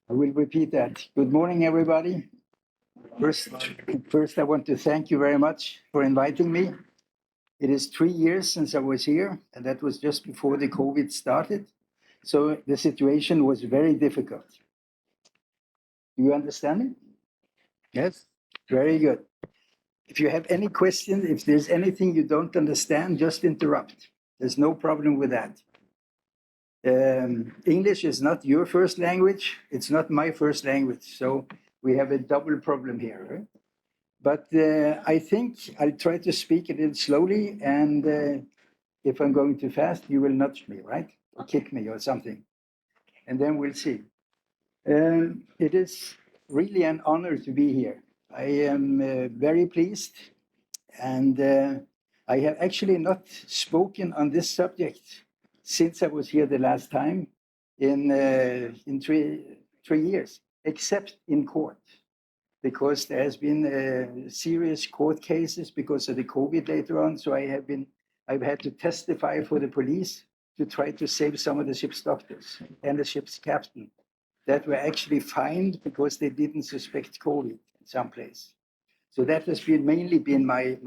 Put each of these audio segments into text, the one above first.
I will repeat that. Good morning, everybody. First, I want to thank you very much for inviting me. It is 3 years since I was here, and that was just before the COVID started. So the situation was very difficult. Do you understand me? Yes? Very good. If you have any questions, if there's anything you don't understand, just interrupt. There's no problem with that. English is not your first language. It's not my first language. So we have a double problem here. Right? But I think I'll try to speak it in slowly. And if I'm going too fast, you will nudge me, right? Or kick me or something. And then we'll see. It is really an honor to be here. I am very pleased. And I have actually not spoken on this subject since I was here the last time in 3 years, except in court, because there has been serious court cases because of the COVID later on. So I've had to testify for the police to try to save some of the ship's doctors and the ship's captain that were actually fined because they didn't suspect COVID in some place. So that has mainly been my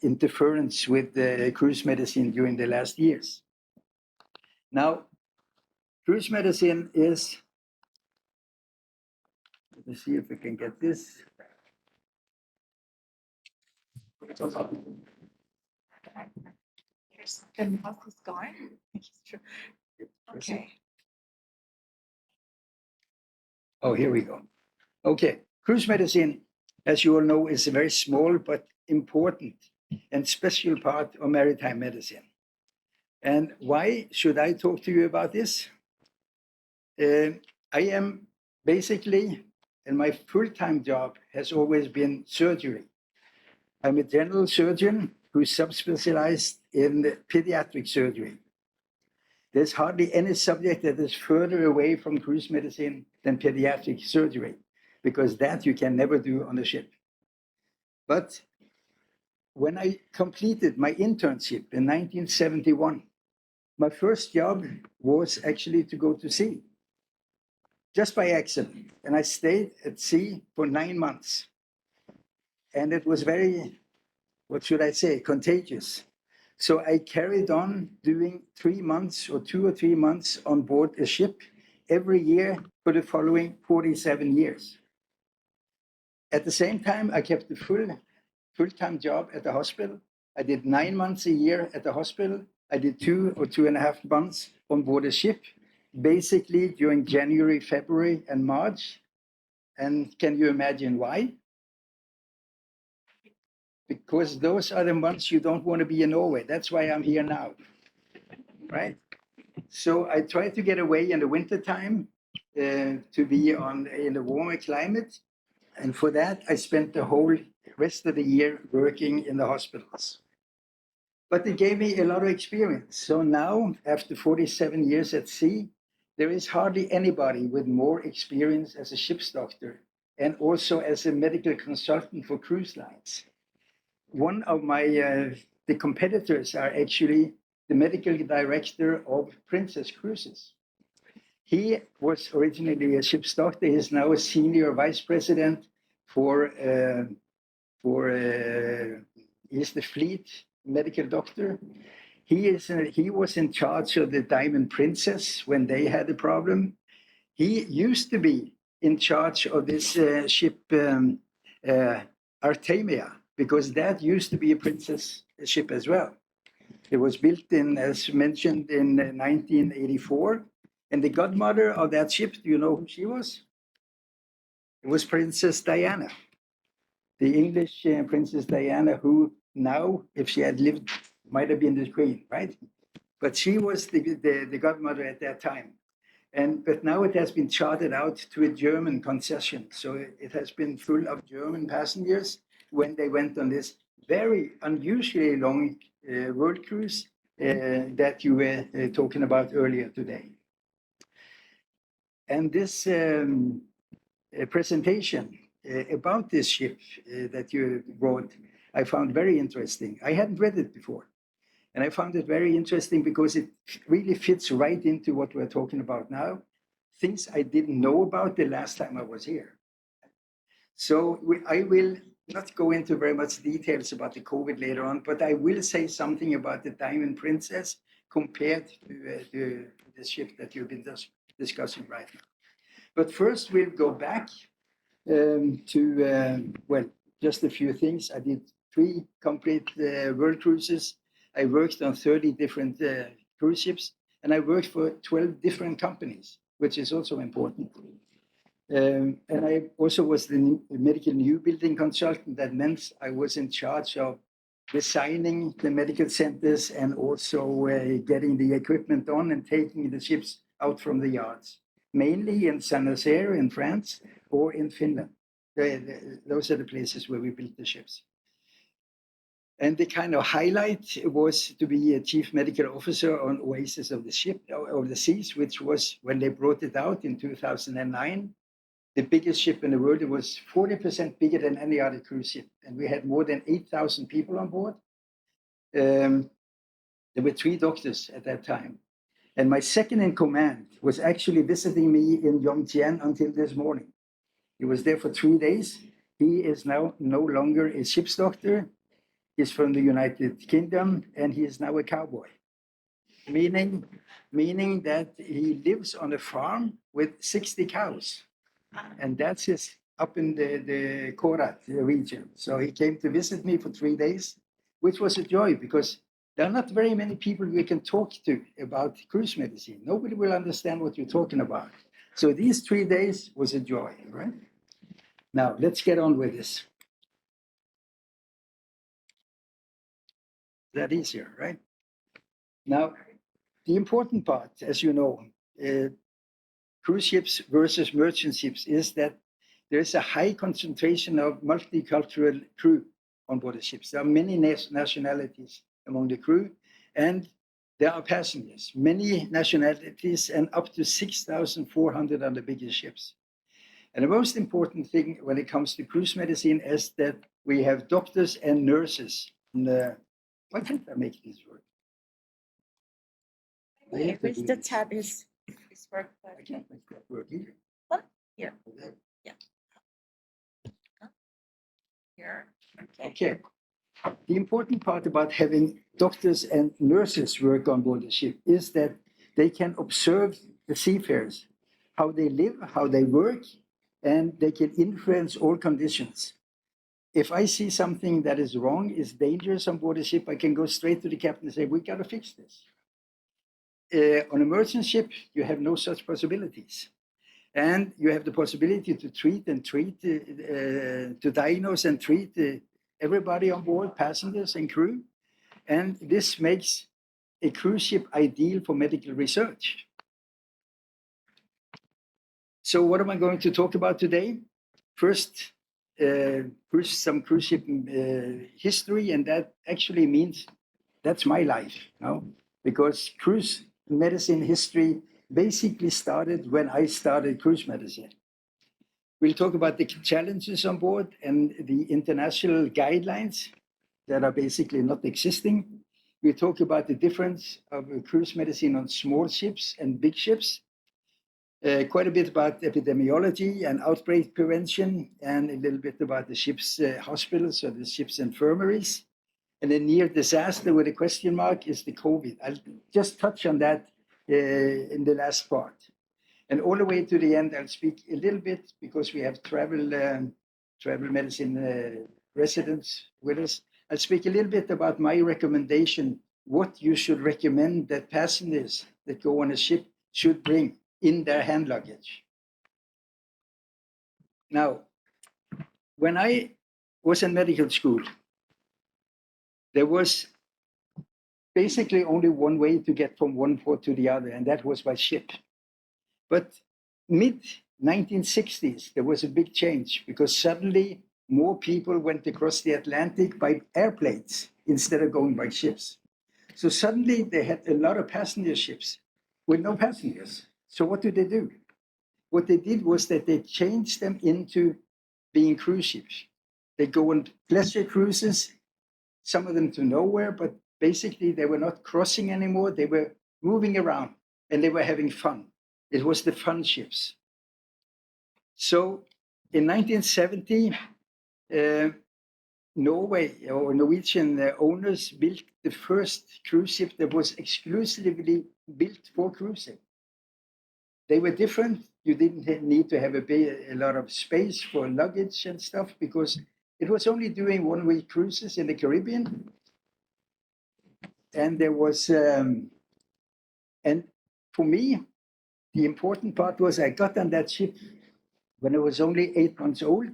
interference with the cruise medicine during the last years. Now, cruise medicine is, let me see if I can get this. And how's this going? Okay. Oh, here we go. Okay, cruise medicine, as you all know, is a very small but important and special part of maritime medicine. And why should I talk to you about this? I am basically, and my full-time job has always been surgery. I'm a general surgeon who subspecialized in pediatric surgery. There's hardly any subject that is further away from cruise medicine than pediatric surgery, because that you can never do on a ship. But when I completed my internship in 1971, my first job was actually to go to sea, just by accident. And I stayed at sea for 9 months. And it was very, what should I say, contagious. So I carried on doing 3 months or 2 or 3 months on board a ship every year for the following 47 years. At the same time, I kept a full-time job at the hospital. I did 9 months a year at the hospital. I did 2 or 2.5 months on board a ship, basically during January, February, and March. And can you imagine why? Because those are the months you don't want to be in Norway. That's why I'm here now, right? So I try to get away in the wintertime to be in a warmer climate. And for that, I spent the whole rest of the year working in the hospitals. But it gave me a lot of experience. So now, after 47 years at sea, there is hardly anybody with more experience as a ship's doctor and also as a medical consultant for cruise lines. One of the competitors are actually the medical director of Princess Cruises. He was originally a ship's doctor. He is now a senior vice president he's the fleet medical doctor. He was in charge of the Diamond Princess when they had a problem. He used to be in charge of this ship Artemia, because that used to be a princess ship as well. It was built as mentioned, in 1984. And the godmother of that ship, do you know who she was? It was Princess Diana, the English Princess Diana, who now, if she had lived, might have been the queen, right? But she was the godmother at that time. But now it has been chartered out to a German concession. So it has been full of German passengers when they went on this very unusually long world cruise that you were talking about earlier today. And this presentation about this ship that you wrote, I found very interesting. I hadn't read it before. And I found it very interesting because it really fits right into what we're talking about now. things I didn't know about the last time I was here. So I will not go into very much details about the COVID later on, but I will say something about the Diamond Princess compared to the ship that you've been discussing right now. But first, we'll go back to, well, just a few things. I did 3 complete world cruises. I worked on 30 different cruise ships, and I worked for 12 different companies, which is also important. And I also was the medical new building consultant. That meant I was in charge of designing the medical centers and also getting the equipment on and taking the ships out from the yards, mainly in Saint-Nazaire in France or in Finland. Those are the places where we built the ships. And the kind of highlight was to be a chief medical officer on Oasis of the Ship of the Seas, which was when they brought it out in 2009. The biggest ship in the world. It was 40% bigger than any other cruise ship. And we had more than 8,000 people on board. There were 3 doctors at that time. And my second in command was actually visiting me in Yongjian until this morning. He was there for 3 days. He is now no longer a ship's doctor. He's from the United Kingdom, and he is now a cowboy. Meaning that he lives on a farm with 60 cows. And that's his up in the Korat region. So he came to visit me for 3 days, which was a joy because there are not very many people we can talk to about cruise medicine. Nobody will understand what you're talking about. So these 3 days was a joy, right? Now, let's get on with this. That easier, right? Now, the important part, as you know, cruise ships versus merchant ships is that there is a high concentration of multicultural crew on board the ships. There are many nationalities among the crew, and there are passengers, many nationalities, and up to 6,400 on the biggest ships. And the most important thing when it comes to cruise medicine is that we have doctors and nurses. And, why can't I make this work? Which the tab is work. I can't make that work either. Here. Yeah. Here. Okay. Okay. The important part about having doctors and nurses work on board the ship is that they can observe the seafarers, how they live, how they work, and they can influence all conditions. If I see something that is wrong, is dangerous on board a ship, I can go straight to the captain and say, we got to fix this. On a merchant ship, you have no such possibilities. And you have the possibility to to diagnose and treat everybody on board, passengers and crew. And this makes a cruise ship ideal for medical research. So what am I going to talk about today? First, some cruise ship history, and that actually means that's my life, because cruise medicine history basically started when I started cruise medicine. We'll talk about the challenges on board and the international guidelines that are basically not existing. We'll talk about the difference of cruise medicine on small ships and big ships. Quite a bit about epidemiology and outbreak prevention, and a little bit about the ship's hospitals or the ship's infirmaries. And a near disaster with a question mark is the COVID. I'll just touch on that in the last part. And all the way to the end, I'll speak a little bit because we have travel medicine residents with us. I'll speak a little bit about my recommendation, what you should recommend that passengers that go on a ship should bring in their hand luggage. Now, when I was in medical school, there was basically only one way to get from one port to the other, and that was by ship. But mid-1960s, there was a big change because suddenly more people went across the Atlantic by airplanes instead of going by ships. So suddenly they had a lot of passenger ships with no passengers. So what do? What they did was that they changed them into being cruise ships. They go on pleasure cruises, some of them to nowhere, but basically they were not crossing anymore. They were moving around and they were having fun. It was the fun ships. So in 1970, Norway or Norwegian owners built the first cruise ship that was exclusively built for cruising. They were different. You didn't need to have a lot of space for luggage and stuff because it was only doing one-week cruises in the Caribbean. And there was, and for me, the important part was I got on that ship when I was only 8 months old,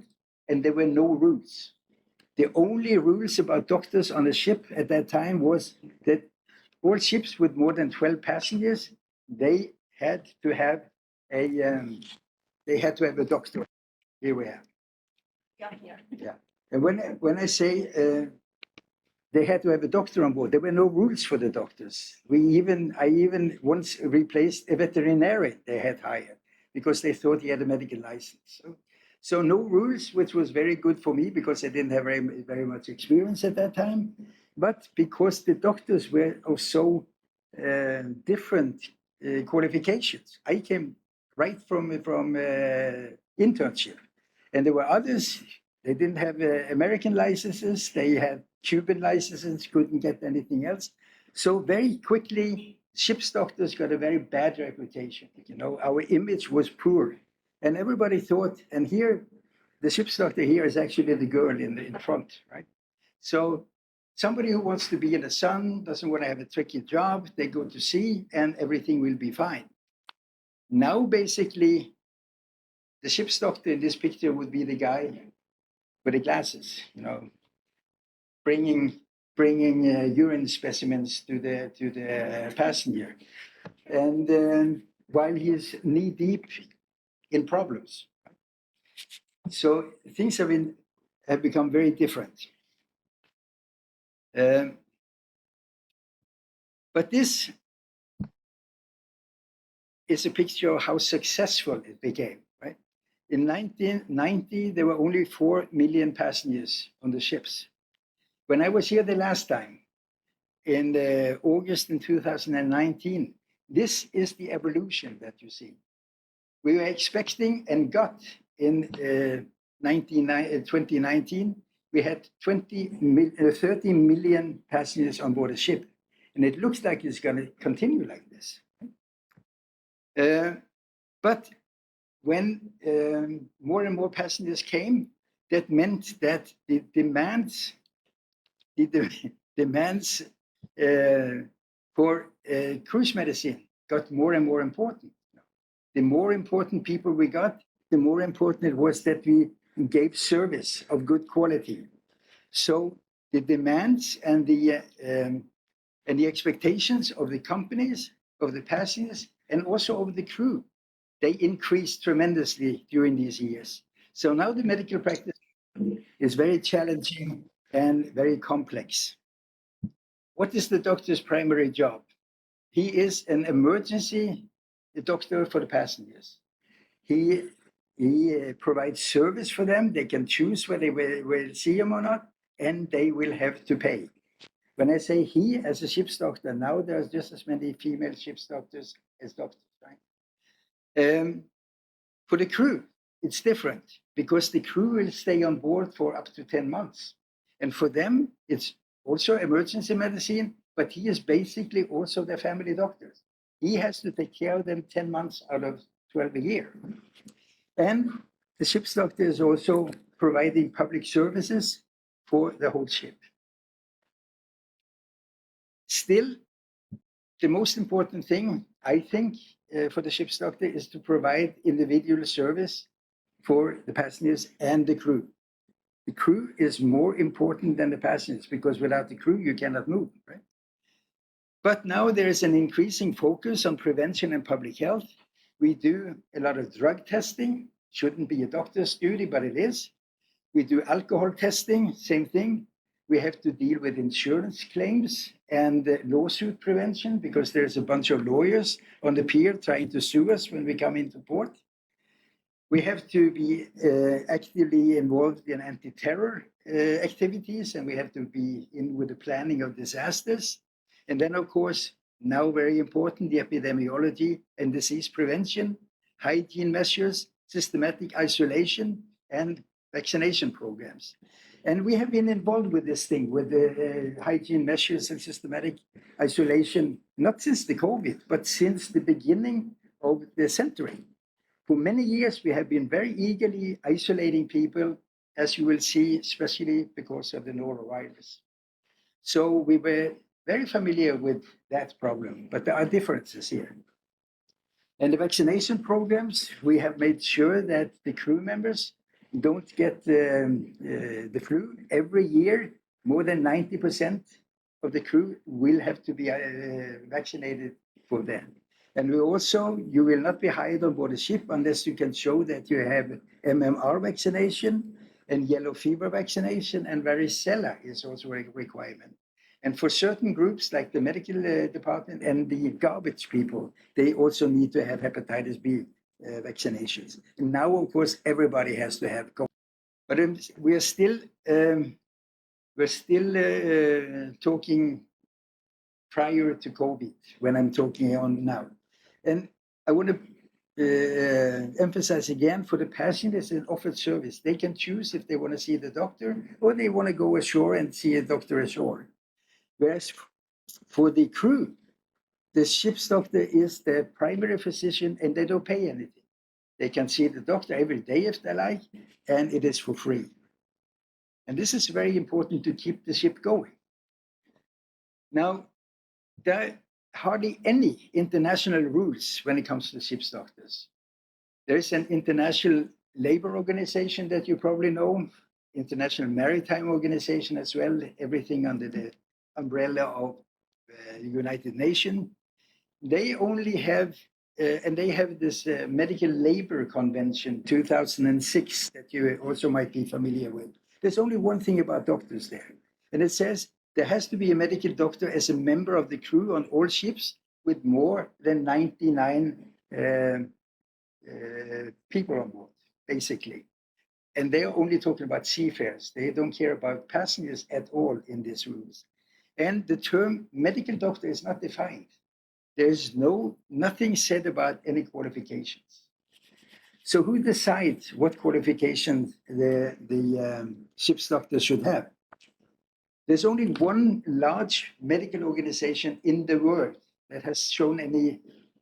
and there were no rules. The only rules about doctors on a ship at that time was that all ships with more than 12 passengers, they had to have a doctor. Here we have. Yeah. And when I say they had to have a doctor on board, there were no rules for the doctors. I even once replaced a veterinarian they had hired because they thought he had a medical license. So no rules, which was very good for me because I didn't have very much experience at that time. But because the doctors were of so different qualifications, I came right from internship, and there were others. They didn't have American licenses. They had Cuban licenses. Couldn't get anything else. So very quickly, ship's doctors got a very bad reputation. You know, our image was poor, and everybody thought. And here, the ship's doctor here is actually the girl in front, right? So somebody who wants to be in the sun, doesn't want to have a tricky job, they go to sea, and everything will be fine. Now, basically, the ship's doctor in this picture would be the guy with the glasses, you know, bringing urine specimens to the passenger, and while he's knee deep in problems. So things have become very different. But this is a picture of how successful it became, right? In 1990, there were only 4 million passengers on the ships. When I was here the last time, in August in 2019, this is the evolution that you see. We were expecting and got in 2019, we had 30 million passengers on board a ship. And it looks like it's going to continue like this. But when more and more passengers came, that meant that the demands for cruise medicine got more and more important. The more important people we got, the more important it was that we gave service of good quality. So the demands and the expectations of the companies, of the passengers, and also of the crew, they increased tremendously during these years. So now the medical practice is very challenging and very complex. What is the doctor's primary job? He is an emergency doctor for the passengers. He provides service for them. They can choose whether they will see him or not, and they will have to pay. When I say he as a ship's doctor, now there's just as many female ship's doctors as doctors, right? For the crew, it's different because the crew will stay on board for up to 10 months. And for them, it's also emergency medicine, but he is basically also their family doctor. He has to take care of them 10 months out of 12 a year. And the ship's doctor is also providing public services for the whole ship. Still, the most important thing, I think, for the ship's doctor is to provide individual service for the passengers and the crew. The crew is more important than the passengers because without the crew, you cannot move, right? But now there is an increasing focus on prevention and public health. We do a lot of drug testing. Shouldn't be a doctor's duty, but it is. We do alcohol testing, same thing. We have to deal with insurance claims and lawsuit prevention because there's a bunch of lawyers on the pier trying to sue us when we come into port. We have to be actively involved in anti-terror activities, and we have to be in with the planning of disasters. And then, of course, Now very important, the epidemiology and disease prevention, hygiene measures, systematic isolation, and vaccination programs. And we have been involved with this thing, with the hygiene measures and systematic isolation, not since the COVID, but since the beginning of the century. For many years, we have been very eagerly isolating people, as you will see, especially because of the norovirus. So we were very familiar with that problem, but there are differences here. And the vaccination programs, we have made sure that the crew members don't get the flu. Every year, more than 90% of the crew will have to be vaccinated for that. And we also, you will not be hired on board a ship unless you can show that you have MMR vaccination and yellow fever vaccination, and varicella is also a requirement. And for certain groups, like the medical department and the garbage people, they also need to have hepatitis B vaccinations. And now, of course, everybody has to have COVID. But we're still talking prior to COVID when I'm talking on now. And I want to emphasize again, for the passengers in offered service, they can choose if they want to see the doctor or they want to go ashore and see a doctor ashore. Whereas for the crew, the ship's doctor is the primary physician and they don't pay anything. They can see the doctor every day if they like, and it is for free. And this is very important to keep the ship going. Now, there are hardly any international rules when it comes to ship's doctors. There is an international labor organization that you probably know, International Maritime Organization as well, everything under the umbrella of the United Nations. They only have, and they have this Medical Labor Convention 2006 that you also might be familiar with. There's only one thing about doctors there, and it says there has to be a medical doctor as a member of the crew on all ships with more than 99 people on board, basically. And they are only talking about seafarers. They don't care about passengers at all in these rules. And the term medical doctor is not defined. There's nothing said about any qualifications. So who decides what qualifications the ship's doctor should have? There's only one large medical organization in the world that has shown any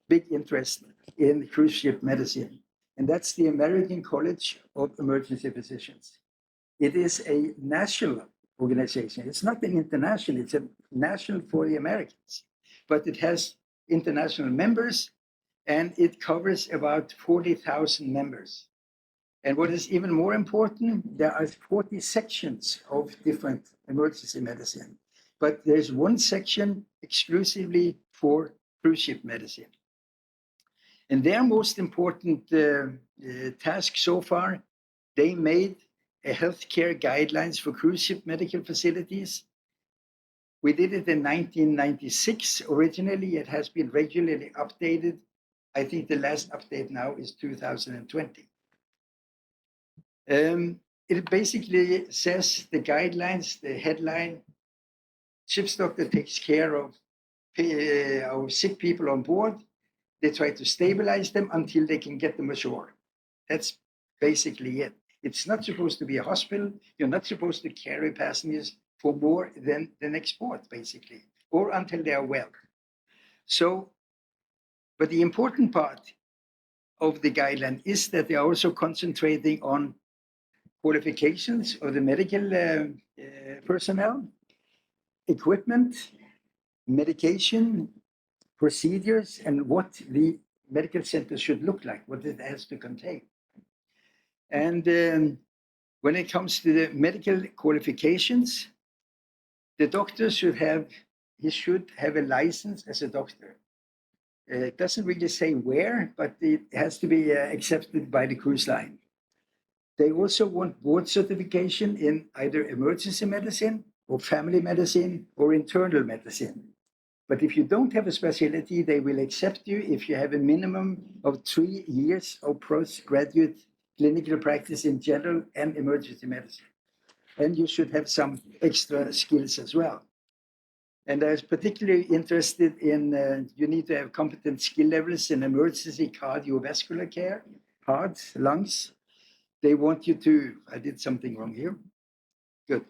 big interest in cruise ship medicine, and that's the American College of Emergency Physicians. It is a national organization. It's not an international, it's a national for the Americans, but it has international members and it covers about 40,000 members. And what is even more important, there are 40 sections of different emergency medicine, but there's one section exclusively for cruise ship medicine. And their most important task so far, they made a healthcare guidelines for cruise ship medical facilities. We did it in 1996 originally. It has been regularly updated. I think the last update now is 2020. It basically says the guidelines, the headline, ship's doctor takes care of sick people on board. They try to stabilize them until they can get them ashore. That's basically it. It's not supposed to be a hospital. You're not supposed to carry passengers for more than the next port, basically, or until they are well. So, but the important part of the guideline is that they are also concentrating on qualifications of the medical personnel, equipment, medication, procedures, and what the medical center should look like, what it has to contain. And when it comes to the medical qualifications, the doctor should have a license as a doctor. It doesn't really say where, but it has to be accepted by the cruise line. They also want board certification in either emergency medicine or family medicine or internal medicine. But if you don't have a specialty, they will accept you if you have a minimum of 3 years of postgraduate clinical practice in general and emergency medicine. And you should have some extra skills as well. And I was particularly interested in you need to have competent skill levels in emergency cardiovascular care, heart, lungs. They want you to, I did something wrong here. Good.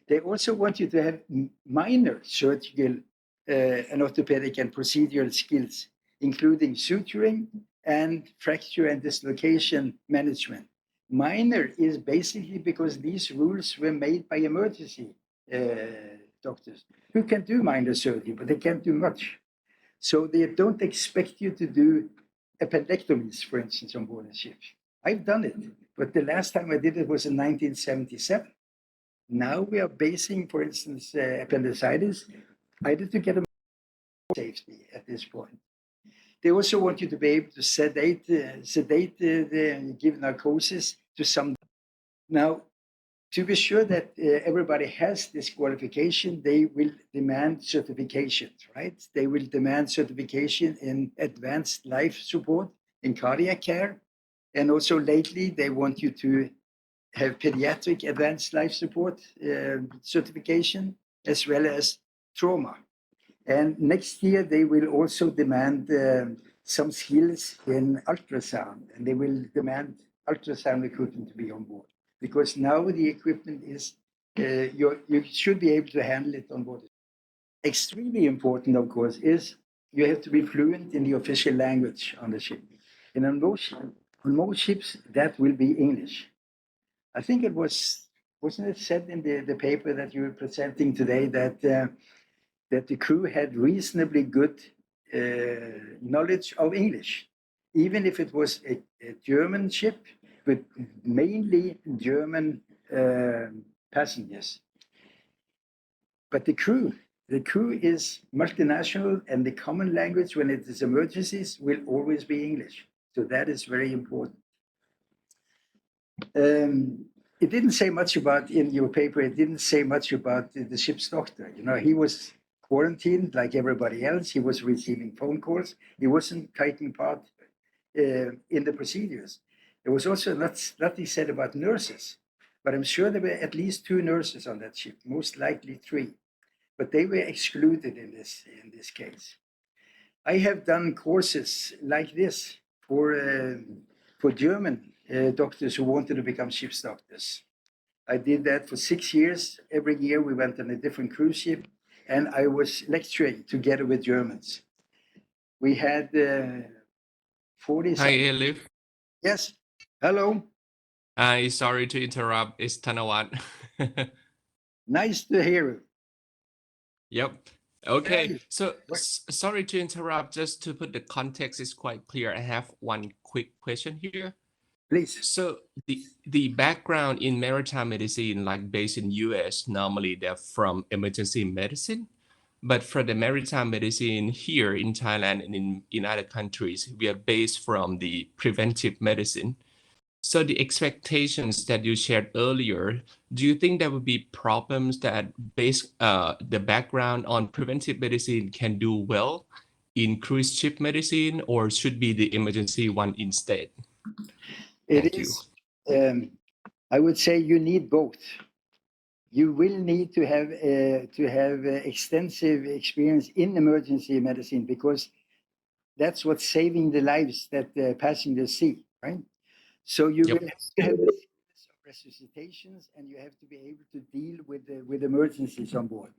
They also want you to have minor surgical and orthopedic and procedural skills, including suturing and fracture and dislocation management. Minor is basically because these rules were made by emergency doctors who can do minor surgery, but they can't do much. So they don't expect you to do appendectomies, for instance, on board a ship. I've done it, but the last time I did it was in 1977. Now we are basing, for instance, appendicitis, either to get a safety at this point. They also want you to be able to give narcosis to some. Now, to be sure that everybody has this qualification, they will demand certifications, right? They will demand certification in advanced life support, in cardiac care, and also lately they want you to have pediatric advanced life support certification, as well as trauma. And next year, they will also demand some skills in ultrasound, and they will demand ultrasound equipment to be on board. Because now the equipment is, you should be able to handle it on board. Extremely important, of course, is you have to be fluent in the official language on the ship. And on most ships, that will be English. I think it wasn't it said in the paper that you were presenting today that that the crew had reasonably good knowledge of English, even if it was a German ship with mainly German passengers. But the crew is multinational, and the common language when it is emergencies will always be English. So that is very important. It didn't say much about in your paper. It didn't say much about the ship's doctor. You know, he was quarantined like everybody else. He was receiving phone calls. He wasn't taking part in the procedures. There was also nothing said about nurses, but I'm sure there were at least 2 nurses on that ship, most likely 3, but they were excluded in this case. I have done courses like this for German doctors who wanted to become ship's doctors. I did that for 6 years. Every year we went on a different cruise ship, and I was lecturing together with Germans. We had 40. Hi, Eilif. Yes. Hello. Hi, sorry to interrupt. It's Tanawat. Nice to hear you. Yep. Okay. Hey. So sorry to interrupt. Just to put the context is quite clear. I have one quick question here. Please. So the background in maritime medicine, like based in US, normally they're from emergency medicine. But for the maritime medicine here in Thailand and in other countries, we are based from the preventive medicine. So the expectations that you shared earlier, do you think there would be problems that the background on preventive medicine can do well in cruise ship medicine, or should be the emergency one instead? Thank you. I would say you need both. You will need to have extensive experience in emergency medicine, because that's what's saving the lives that the passengers see, right? So you Yep. will have to have the skills of resuscitations, and you have to be able to deal with emergencies on board.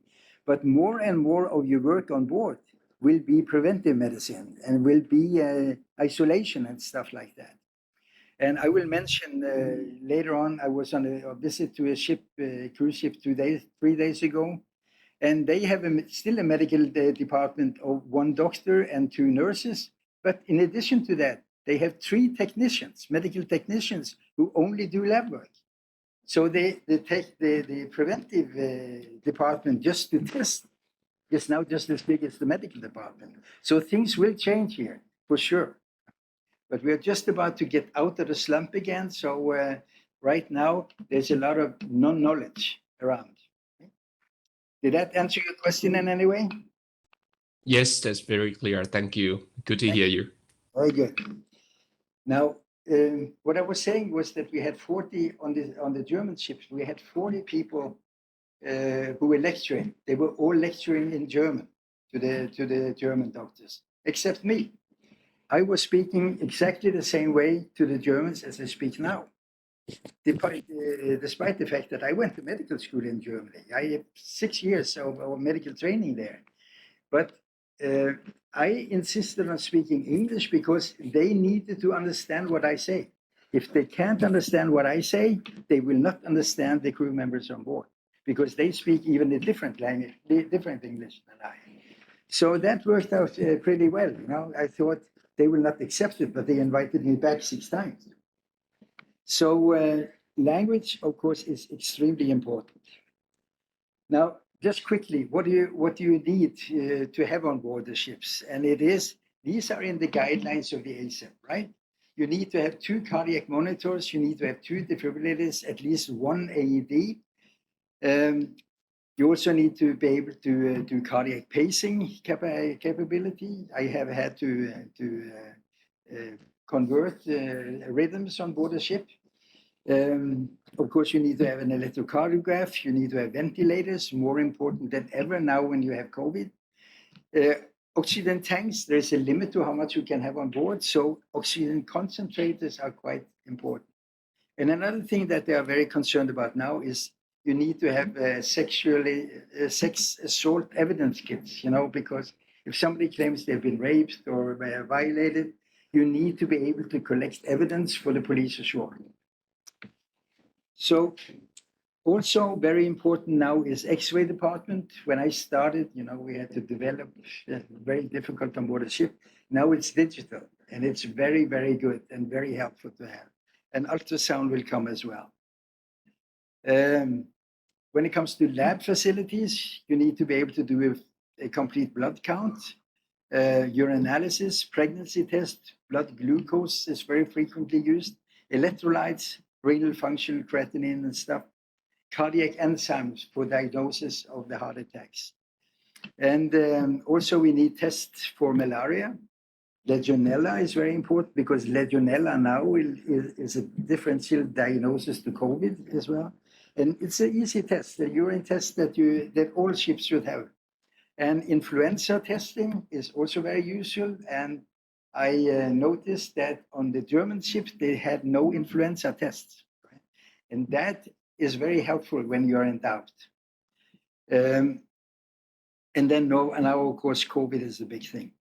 But more and more of your work on board will be preventive medicine and will be isolation and stuff like that. And I will mention later on, I was on a visit to a ship, cruise ship 3 days ago, and they have still a medical department of 1 doctor and 2 nurses. But in addition to that, they have 3 technicians, medical technicians, who only do lab work. So they take the preventive department just to test is now just as big as the medical department. So things will change here, for sure. But we're just about to get out of the slump again. So right now, there's a lot of non-knowledge around. Did that answer your question in any way? Yes, that's very clear. Thank you. Good to hear you. Very good. Now, what I was saying was that we had 40 on the German ships. We had 40 people who were lecturing. They were all lecturing in German to the German doctors, except me. I was speaking exactly the same way to the Germans as I speak now, despite the fact that I went to medical school in Germany. I have 6 years of medical training there. But I insisted on speaking English because they needed to understand what I say. If they can't understand what I say, they will not understand the crew members on board because they speak even a different language, different English than I. So that worked out pretty well. You know, I thought they will not accept it, but they invited me back 6 times. So language, of course, is extremely important. Now, just quickly, what do you need to have on board the ships? And these are in the guidelines of the ASAP, right? You need to have 2 cardiac monitors. You need to have 2 defibrillators, at least 1 AED. You also need to be able to do cardiac pacing capability. I have had to convert rhythms on board the ship. Of course, you need to have an electrocardiograph. You need to have ventilators, more important than ever now when you have COVID. Oxygen tanks, there's a limit to how much you can have on board. So oxygen concentrators are quite important. And another thing that they are very concerned about now is you need to have sex assault evidence kits, you know, because if somebody claims they've been raped or violated, you need to be able to collect evidence for the police ashore. So also very important now is X-ray department. When I started, you know, we had to develop very difficult on board a ship. Now it's digital and it's very, very good and very helpful to have. And ultrasound will come as well. When it comes to lab facilities, you need to be able to do a complete blood count, urinalysis, pregnancy test, blood glucose is very frequently used, electrolytes, renal function, creatinine and stuff, cardiac enzymes for diagnosis of the heart attacks. And also we need tests for malaria. Legionella is very important because Legionella now is a differential diagnosis to COVID as well. And it's an easy test, a urine test that all ships should have. And influenza testing is also very useful. And I noticed that on the German ships, they had no influenza tests. Right? And that is very helpful when you're in doubt. And then now, of course, COVID is the big thing.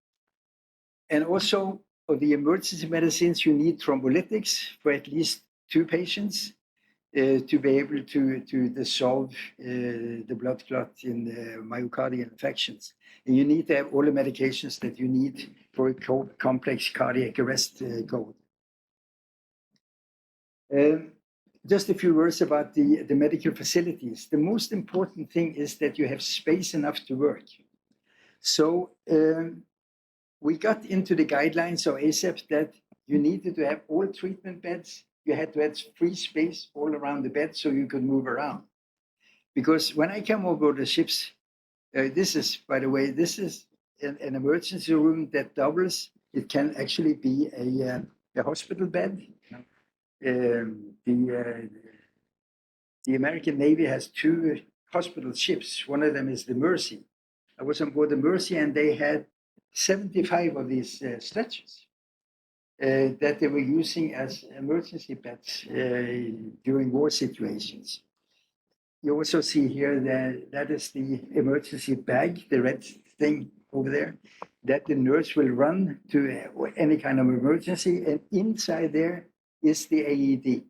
And also, for the emergency medicines, you need thrombolytics for at least 2 patients to be able to dissolve the blood clot in the myocardial infections. And you need to have all the medications that you need for a complex cardiac arrest code. Just a few words about the medical facilities. The most important thing is that you have space enough to work. So we got into the guidelines of ASAP that you needed to have all treatment beds. You had to have free space all around the bed so you could move around. Because when I came over the ships, this is, by the way, this is an emergency room that doubles. It can actually be a hospital bed. The American Navy has 2 hospital ships. One of them is the Mercy. I was on board the Mercy and they had 75 of these stretchers that they were using as emergency beds during war situations. You also see here that is the emergency bag, the red thing over there, that the nurse will run to any kind of emergency, and inside there is the AED.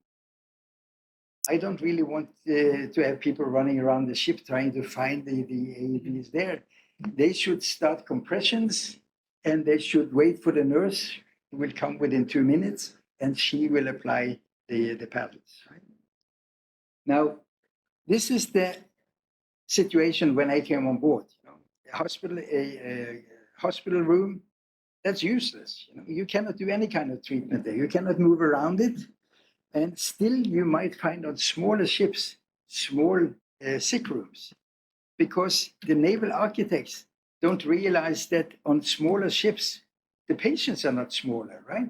I don't really want to have people running around the ship trying to find the AEDs there. They should start compressions and they should wait for the nurse who will come within 2 minutes and she will apply the paddles. Right? Now, this is the situation when I came on board. You know, a hospital room, that's useless. You know, you cannot do any kind of treatment there. You cannot move around it. And still you might find on smaller ships, small sick rooms, because the naval architects don't realize that on smaller ships, the patients are not smaller, right?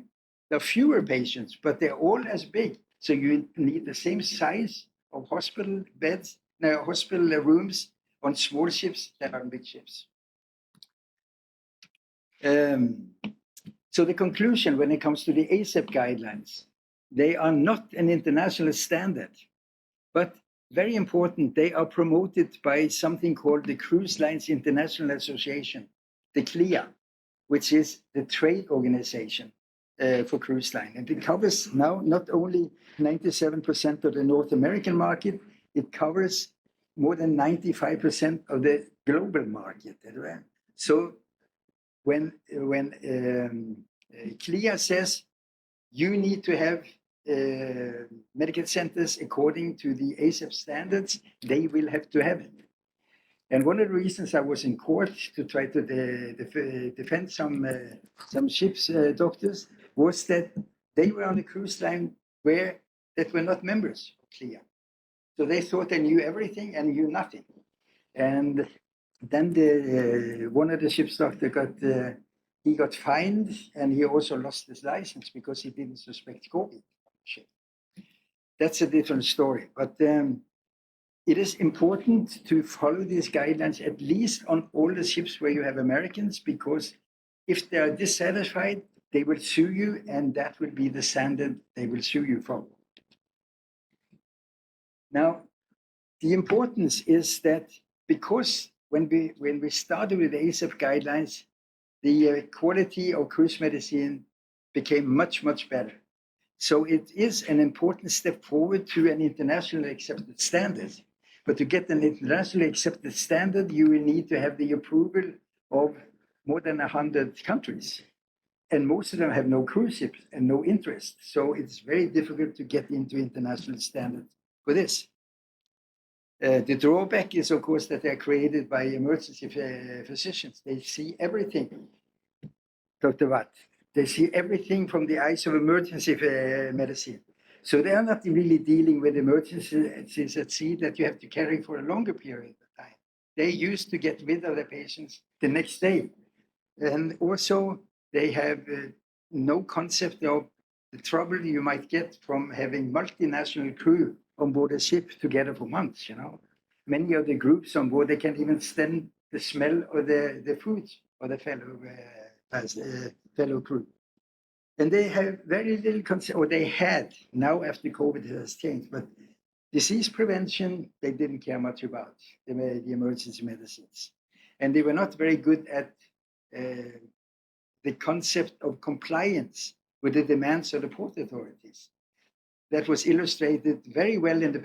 There are fewer patients, but they're all as big. So you need the same size of hospital beds hospital rooms on small ships than on big ships. So the conclusion when it comes to the ASAP guidelines, they are not an international standard, but very important, they are promoted by something called the Cruise Lines International Association, the CLIA, which is the trade organization for cruise line. And it covers now not only 97% of the North American market, it covers more than 95% of the global market. So when CLIA says you need to have medical centers according to the ASAP standards, they will have to have it. And one of the reasons I was in court to try to defend some ships doctors was that they were on a cruise line that were not members of CLIA. So they thought they knew everything and knew nothing. And then one of the ship's doctor got fined, and he also lost his license because he didn't suspect COVID. That's a different story. But it is important to follow these guidelines, at least on all the ships where you have Americans, because if they are dissatisfied, they will sue you, and that will be the standard they will sue you from. Now, the importance is that because when we started with the ASAP guidelines, the quality of cruise medicine became much, much better. So it is an important step forward to an internationally accepted standard. But to get an internationally accepted standard, you will need to have the approval of more than 100 countries. And most of them have no cruise ships and no interest. So it's very difficult to get into international standards for this. The drawback is, of course, that they're created by emergency physicians. They see everything, Dr. Watt. They see everything from the eyes of emergency medicine. So they are not really dealing with emergencies at sea that you have to carry for a longer period of time. They used to get rid of the patients the next day. And also, they have no concept of the trouble you might get from having multinational crew on board a ship together for months, Many of the groups on board, they can't even stand the smell of the food of the fellow crew. And they have very little concept, or they had, now after COVID it has changed, but disease prevention, they didn't care much about, the emergency medicines. And they were not very good at the concept of compliance with the demands of the port authorities. That was illustrated very well in the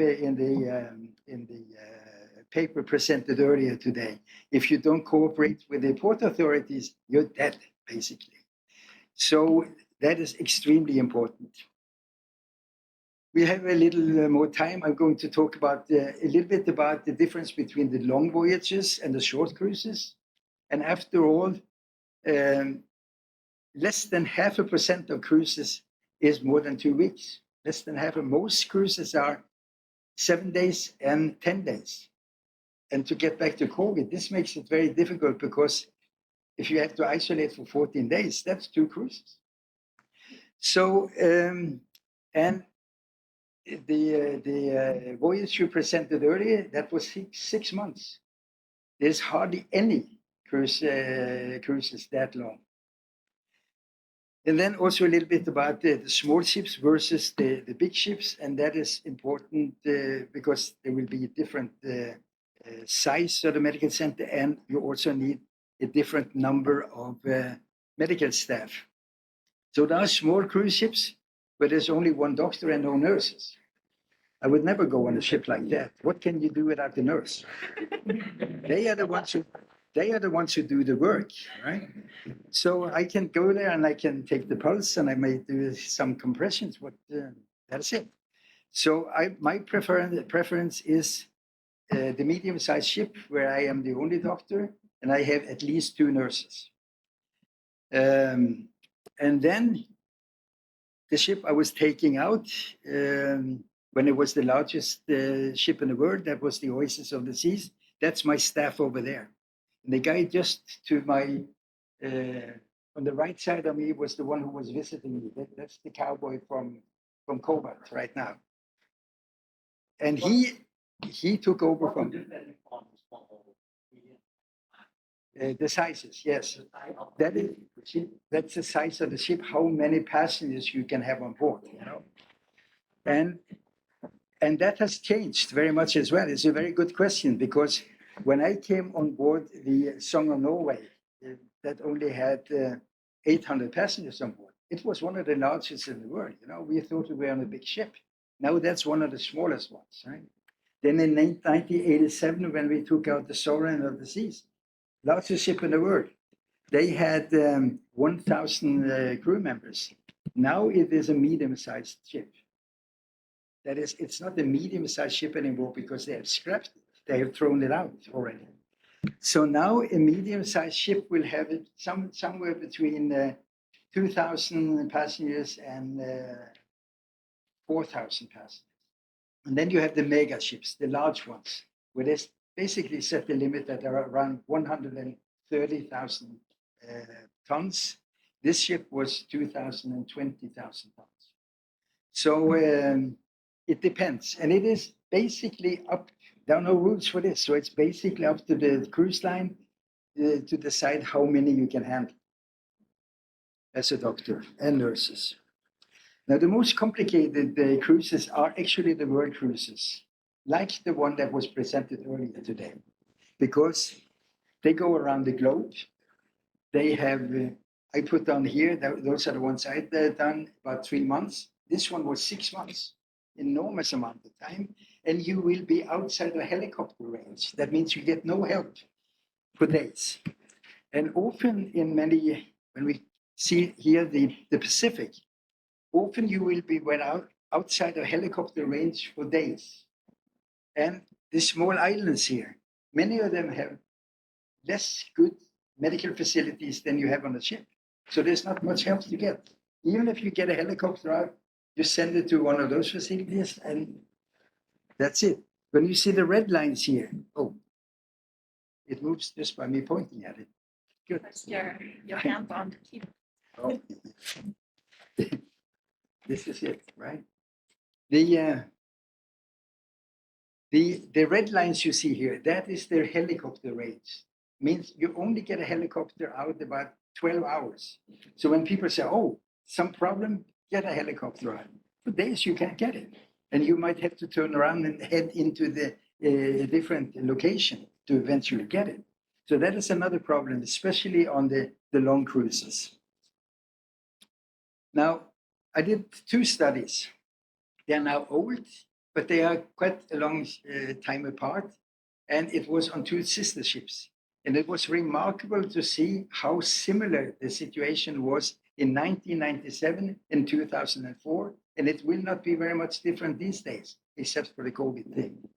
paper presented earlier today. If you don't cooperate with the port authorities, you're dead, basically. So that is extremely important. We have a little more time. I'm going to talk about a little bit about the difference between the long voyages and the short cruises. And after all, less than 0.5% of cruises is more than 2 weeks. Less than half of most cruises are 7 days and 10 days. And to get back to COVID, this makes it very difficult because if you have to isolate for 14 days, that's 2 cruises. So, and the voyage you presented earlier, that was 6 months. There's hardly any cruises that long. And then also a little bit about the small ships versus the big ships. And that is important because there will be a different size of the medical center, and you also need a different number of medical staff. So there are small cruise ships, but there's only 1 doctor and no nurses. I would never go on a ship like that. What can you do without the nurse? They are the ones who do the work, right? So I can go there and I can take the pulse and I may do some compressions, but that's it. So my preference is the medium-sized ship where I am the only doctor and I have at least 2 nurses. And then the ship I was taking out when it was the largest ship in the world, that was the Oasis of the Seas. That's my staff over there. And the guy just to my, on the right side of me was the one who was visiting me. That's the cowboy from Cobalt right now. And he took over from the sizes. Yes, that's the size of the ship. How many passengers you can have on board, you know, and that has changed very much as well. It's a very good question because when I came on board the Song of Norway, that only had 800 passengers on board. It was one of the largest in the world. You know, we thought we were on a big ship. Now that's one of the smallest ones, right? Then in 1987, when we took out the Sovereign of the Seas, largest ship in the world, they had 1,000 crew members. Now it is a medium-sized ship. That is, it's not a medium-sized ship anymore because they have scrapped it. They have thrown it out already. So now a medium-sized ship will have somewhere between 2,000 passengers and 4,000 passengers. And then you have the mega ships, the large ones, where they basically set the limit at around 130,000 tons. This ship was 2,000 and 20,000 tons. So it depends. And it is basically up, there are no rules for this. So it's basically up to the cruise line to decide how many you can handle as a doctor and nurses. Now, the most complicated cruises are actually the world cruises, like the one that was presented earlier today, because they go around the globe. They have, I put down here, those are the ones I've done about 3 months. This one was 6 months, enormous amount of time. And you will be outside a helicopter range. That means you get no help for days. And often in many, when we see here the Pacific, often you will be outside a helicopter range for days. And the small islands here, many of them have less good medical facilities than you have on a ship. So there's not much help to get. Even if you get a helicopter out, you send it to one of those facilities and that's it. When you see the red lines here, oh, it moves just by me pointing at it. Good. Press your hand on the keyboard. Oh. This is it, right? The red lines you see here, that is their helicopter range. Means you only get a helicopter out about 12 hours. So when people say, oh, some problem, get a helicopter out. For days you can't get it. And you might have to turn around and head into the different location to eventually get it. So that is another problem, especially on the long cruises. Now, I did 2 studies. They are now old, but they are quite a long time apart. And it was on 2 sister ships. And it was remarkable to see how similar the situation was in 1997 and 2004. And it will not be very much different these days, except for the COVID thing.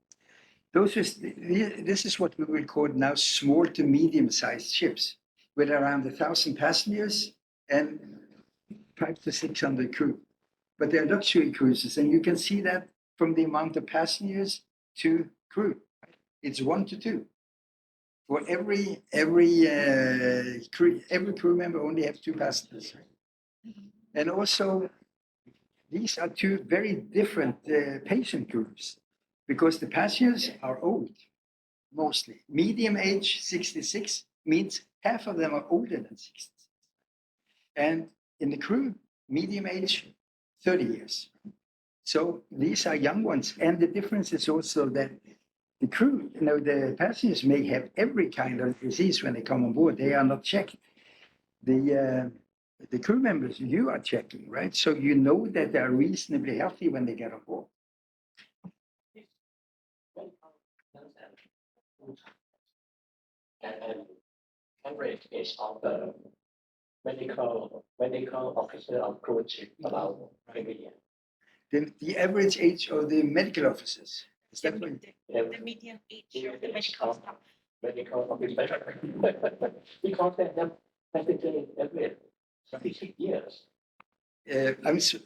This is what we will call now small to medium-sized ships with around 1,000 passengers and 500 to 600 crew. But they're luxury cruises, and you can see that from the amount of passengers to crew. It's 1 to 2. For every crew member only have 2 passengers. And also, these are 2 very different patient groups because the passengers are old, mostly. Medium age, 66, means half of them are older than 66. And in the crew, medium age, 30 years. So these are young ones. And the difference is also that the crew, the passengers may have every kind of disease when they come on board. They are not checked. The crew members, you are checking, right? So you know that they are reasonably healthy when they get on board. And average age of the medical officer of cruise ship about every year. The average age of the medical officers. Is that right? The median age of the medical staff. Medical officer. Because they have practically every 60 years.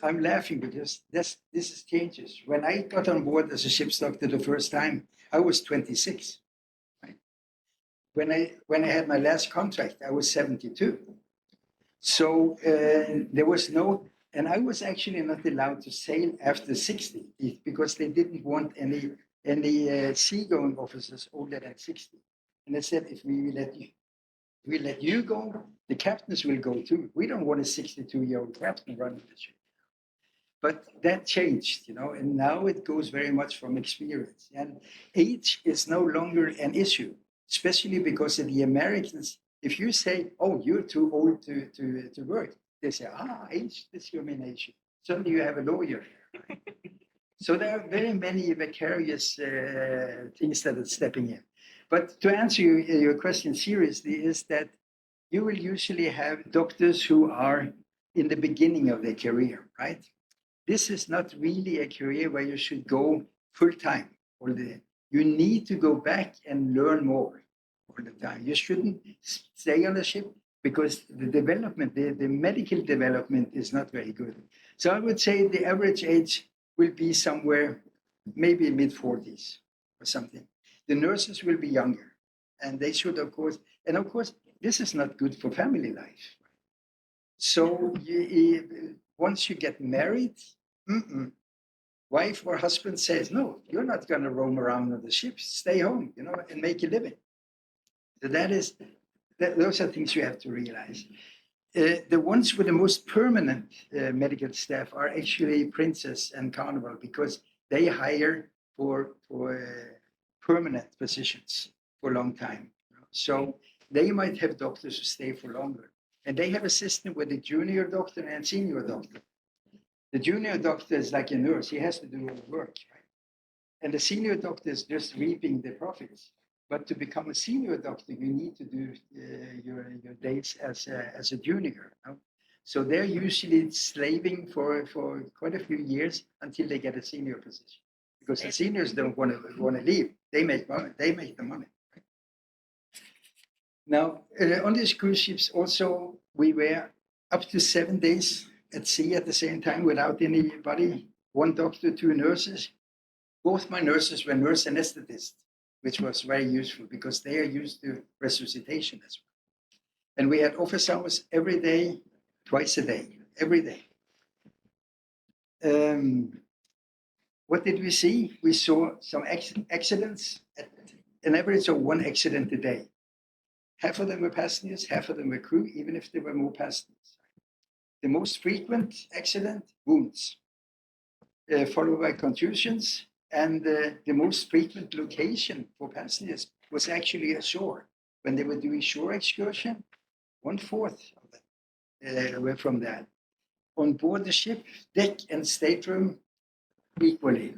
I'm laughing because this is changes. When I got on board as a ship's doctor the first time, I was 26. Right? When I had my last contract, I was 72. So there was no, and I was actually not allowed to sail after 60 because they didn't want any and the seagoing officers older than 60. And they said, if we let you go, the captains will go too. We don't want a 62-year-old captain running the ship. But that changed, and now it goes very much from experience. And age is no longer an issue, especially because of the Americans. If you say, oh, you're too old to work, they say, age discrimination. Suddenly you have a lawyer. So there are very many vicarious things that are stepping in. But to answer your question seriously, is that you will usually have doctors who are in the beginning of their career, right? This is not really a career where you should go full time all the day. You need to go back and learn more all the time. You shouldn't stay on the ship because the development, the medical development is not very good. So I would say the average age will be somewhere maybe mid 40s or something. The nurses will be younger, and they should, of course, this is not good for family life. So once you get married, wife or husband says, no, you're not going to roam around on the ships. Stay home, and make a living. So those are things you have to realize. The ones with the most permanent medical staff are actually Princess and Carnival because they hire for permanent positions for a long time. So they might have doctors who stay for longer. And they have a system with a junior doctor and senior doctor. The junior doctor is like a nurse. He has to do all the work, right? And the senior doctor is just reaping the profits. But to become a senior doctor, you need to do your days as a junior. So they're usually slaving for quite a few years until they get a senior position. Because the seniors don't want to leave. They make money. They make the money. Now, on these cruise ships, also, we were up to 7 days at sea at the same time without anybody, one doctor, two nurses. Both my nurses were nurse anesthetists, which was very useful because they are used to resuscitation as well. And we had office hours every day, twice a day, every day. What did we see? We saw some accidents, an average of one accident a day. Half of them were passengers, half of them were crew, even if there were more passengers. The most frequent accident, wounds, followed by contusions. And the most frequent location for passengers was actually ashore. When they were doing shore excursion, 1/4 of them were from that. On board the ship, deck and stateroom equally.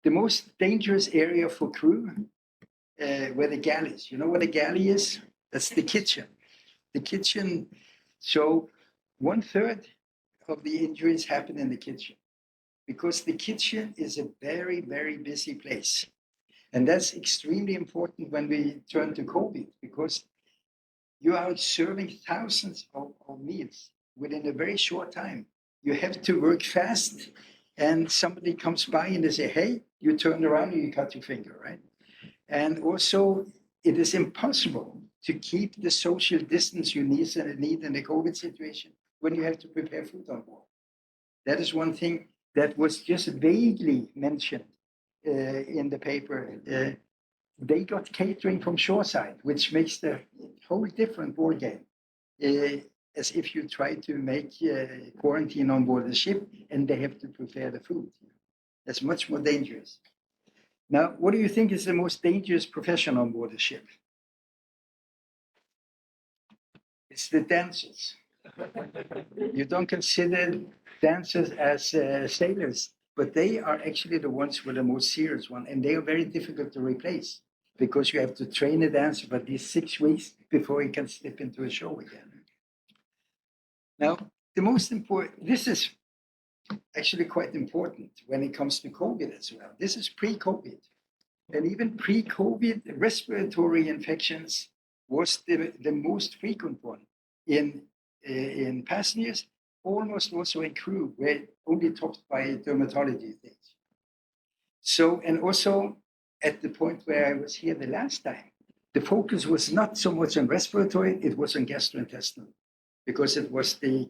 The most dangerous area for crew were the galleys. You know what a galley is? That's the kitchen. The kitchen, so 1/3 of the injuries happen in the kitchen because the kitchen is a very, very busy place. And that's extremely important when we turn to COVID because you are serving thousands of meals within a very short time. You have to work fast, and somebody comes by and they say, hey, you turn around and you cut your finger, right? And also, it is impossible to keep the social distance you need in the COVID situation when you have to prepare food on board. That is one thing that was just vaguely mentioned in the paper. They got catering from shoreside, which makes the whole different ballgame. As if you try to make quarantine on board the ship and they have to prepare the food. That's much more dangerous. Now, what do you think is the most dangerous profession on board the ship? It's the dancers. You don't consider dancers as sailors, but they are actually the ones who are the most serious one, and they are very difficult to replace because you have to train a dancer for these 6 weeks before he can slip into a show again. Now, the most important, this is actually quite important when it comes to COVID as well. This is pre-COVID. And even pre-COVID, respiratory infections was the most frequent one in passengers, almost also in crew, were only topped by dermatology things. So, and also at the point where I was here the last time, the focus was not so much on respiratory, it was on gastrointestinal, because it was the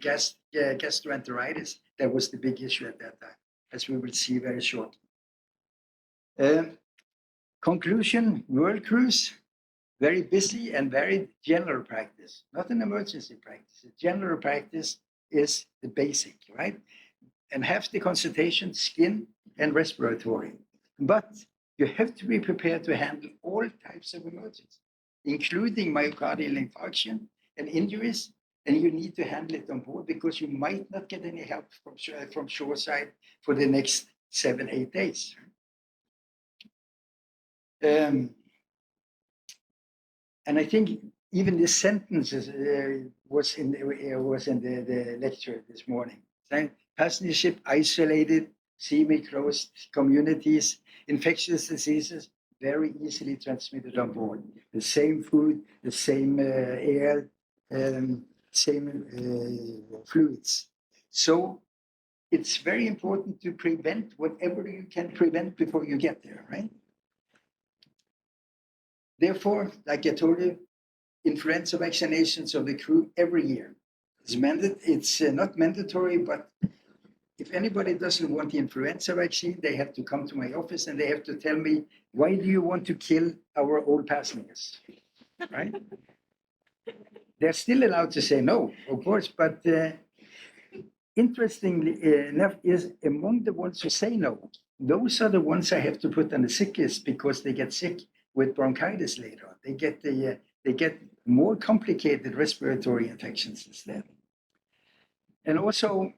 gastroenteritis that was the big issue at that time, as we will see very shortly. Conclusion, world cruise, very busy and very general practice, not an emergency practice. A general practice is the basic, right? And half the consultation, skin and respiratory. But you have to be prepared to handle all types of emergencies, including myocardial infarction and injuries. And you need to handle it on board because you might not get any help from shoreside for the next 7-8 days. And I think even this sentence was in the lecture this morning. Passenger ship isolated, semi-closed communities, infectious diseases very easily transmitted on board. The same food, the same air, same fluids. So it's very important to prevent whatever you can prevent before you get there, right? Therefore, like I told you, influenza vaccinations of the crew every year. It's not mandatory, but if anybody doesn't want the influenza vaccine, they have to come to my office and they have to tell me, why do you want to kill our old passengers, right? They're still allowed to say no, of course, but interestingly enough is among the ones who say no, those are the ones I have to put on the sick list because they get sick with bronchitis later on. They get more complicated respiratory infections instead. And also,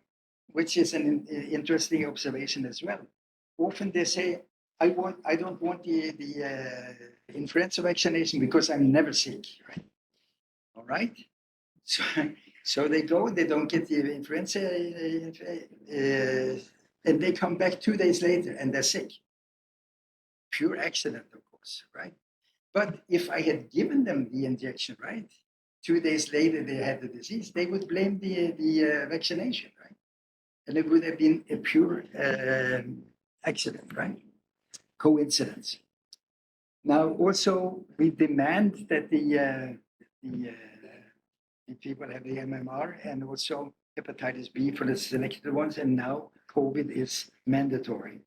which is an interesting observation as well, often they say, I don't want the influenza vaccination because I'm never sick, right? All right. So they go, they don't get the influenza, and they come back 2 days later and they're sick. Pure accident, of course, right? But if I had given them the injection, right, 2 days later they had the disease, they would blame the vaccination, right? And it would have been a pure accident, right? Coincidence. Now, also, we demand that the people have the MMR and also hepatitis B for the selected ones, and now COVID is mandatory.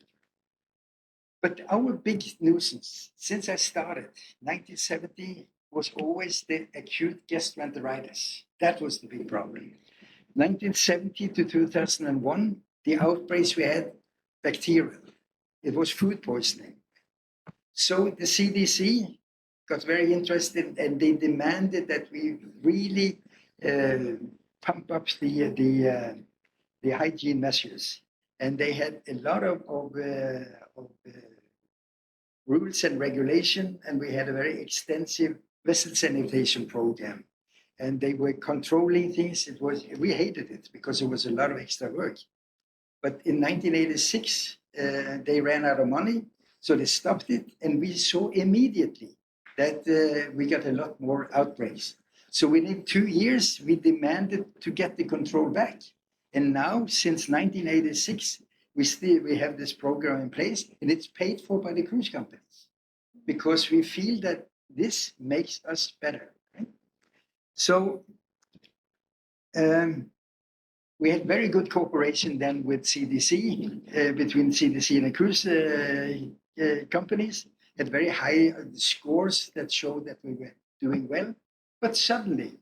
But our big nuisance since I started, 1970, was always the acute gastroenteritis. That was the big problem. 1970 to 2001, the outbreaks we had, bacterial. It was food poisoning. So the CDC got very interested and they demanded that we really pump up the hygiene measures. And they had a lot of rules and regulation, and we had a very extensive vessel sanitation program. And they were controlling things. We hated it because it was a lot of extra work. But in 1986, they ran out of money, so they stopped it, and we saw immediately that we got a lot more outbreaks. So within 2 years, we demanded to get the control back. And now, since 1986, we have this program in place, and it's paid for by the cruise companies because we feel that this makes us better. Right? So we had very good cooperation then with CDC, between CDC and the cruise companies, had very high scores that showed that we were doing well. But suddenly,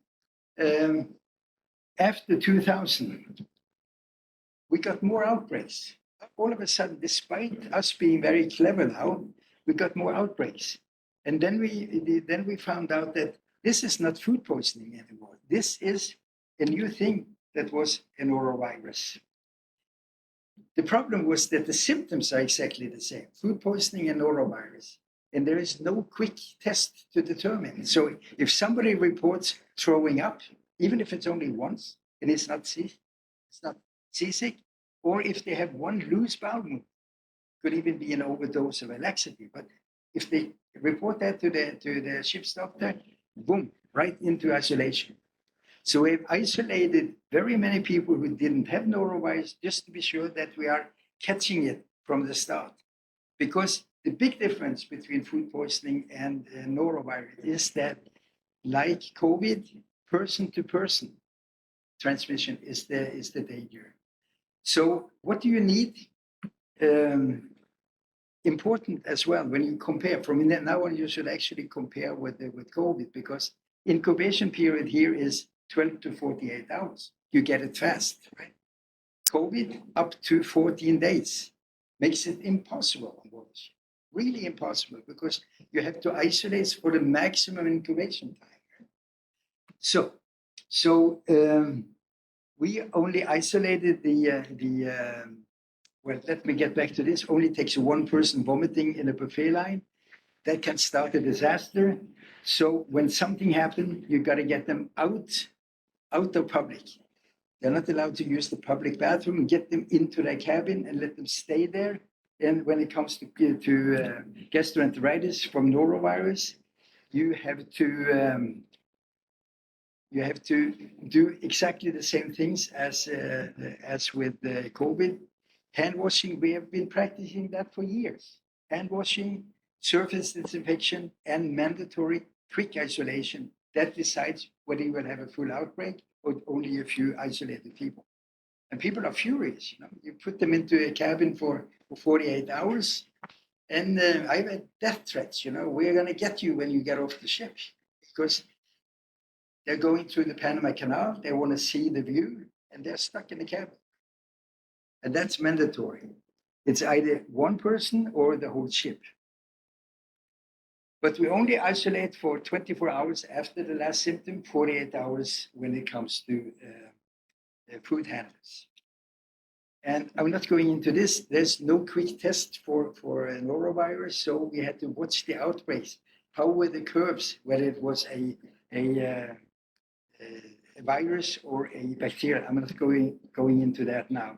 after 2000, we got more outbreaks. All of a sudden, despite us being very clever now, we got more outbreaks. And then we found out that this is not food poisoning anymore. This is a new thing that was a norovirus. The problem was that the symptoms are exactly the same, food poisoning and norovirus. And there is no quick test to determine. So if somebody reports throwing up, even if it's only once, and it's not seasick, or if they have one loose bowel movement, could even be an overdose of a laxative. But if they report that to the ship's doctor, boom, right into isolation. So we've isolated very many people who didn't have norovirus just to be sure that we are catching it from the start. Because the big difference between food poisoning and norovirus is that, like COVID, person to person transmission is the danger. So what do you need? important as well when you compare. From now on, you should actually compare with COVID, because incubation period here is 12 to 48 hours. You get it fast, right? COVID up to 14 days makes it impossible on board the ship. Really impossible, because you have to isolate for the maximum incubation time. So we only isolated well, let me get back to this. Only takes one person vomiting in a buffet line. That can start a disaster. So when something happens, you got to get them out of public. They're not allowed to use the public bathroom. Get them into their cabin and let them stay there. And when it comes to gastroenteritis from norovirus, you have to do exactly the same things as with COVID. Hand washing, we have been practicing that for years. Hand washing, surface disinfection, and mandatory quick isolation. That decides whether you will have a full outbreak or only a few isolated people. And people are furious. You put them into a cabin for 48 hours, and I've had death threats. We're going to get you when you get off the ship, because they're going through the Panama Canal. They want to see the view, and they're stuck in the cabin. And that's mandatory. It's either one person or the whole ship. But we only isolate for 24 hours after the last symptom, 48 hours when it comes to food handlers. And I'm not going into this. There's no quick test for norovirus, so we had to watch the outbreaks. How were the curves, whether it was a virus or a bacteria? I'm not going into that now.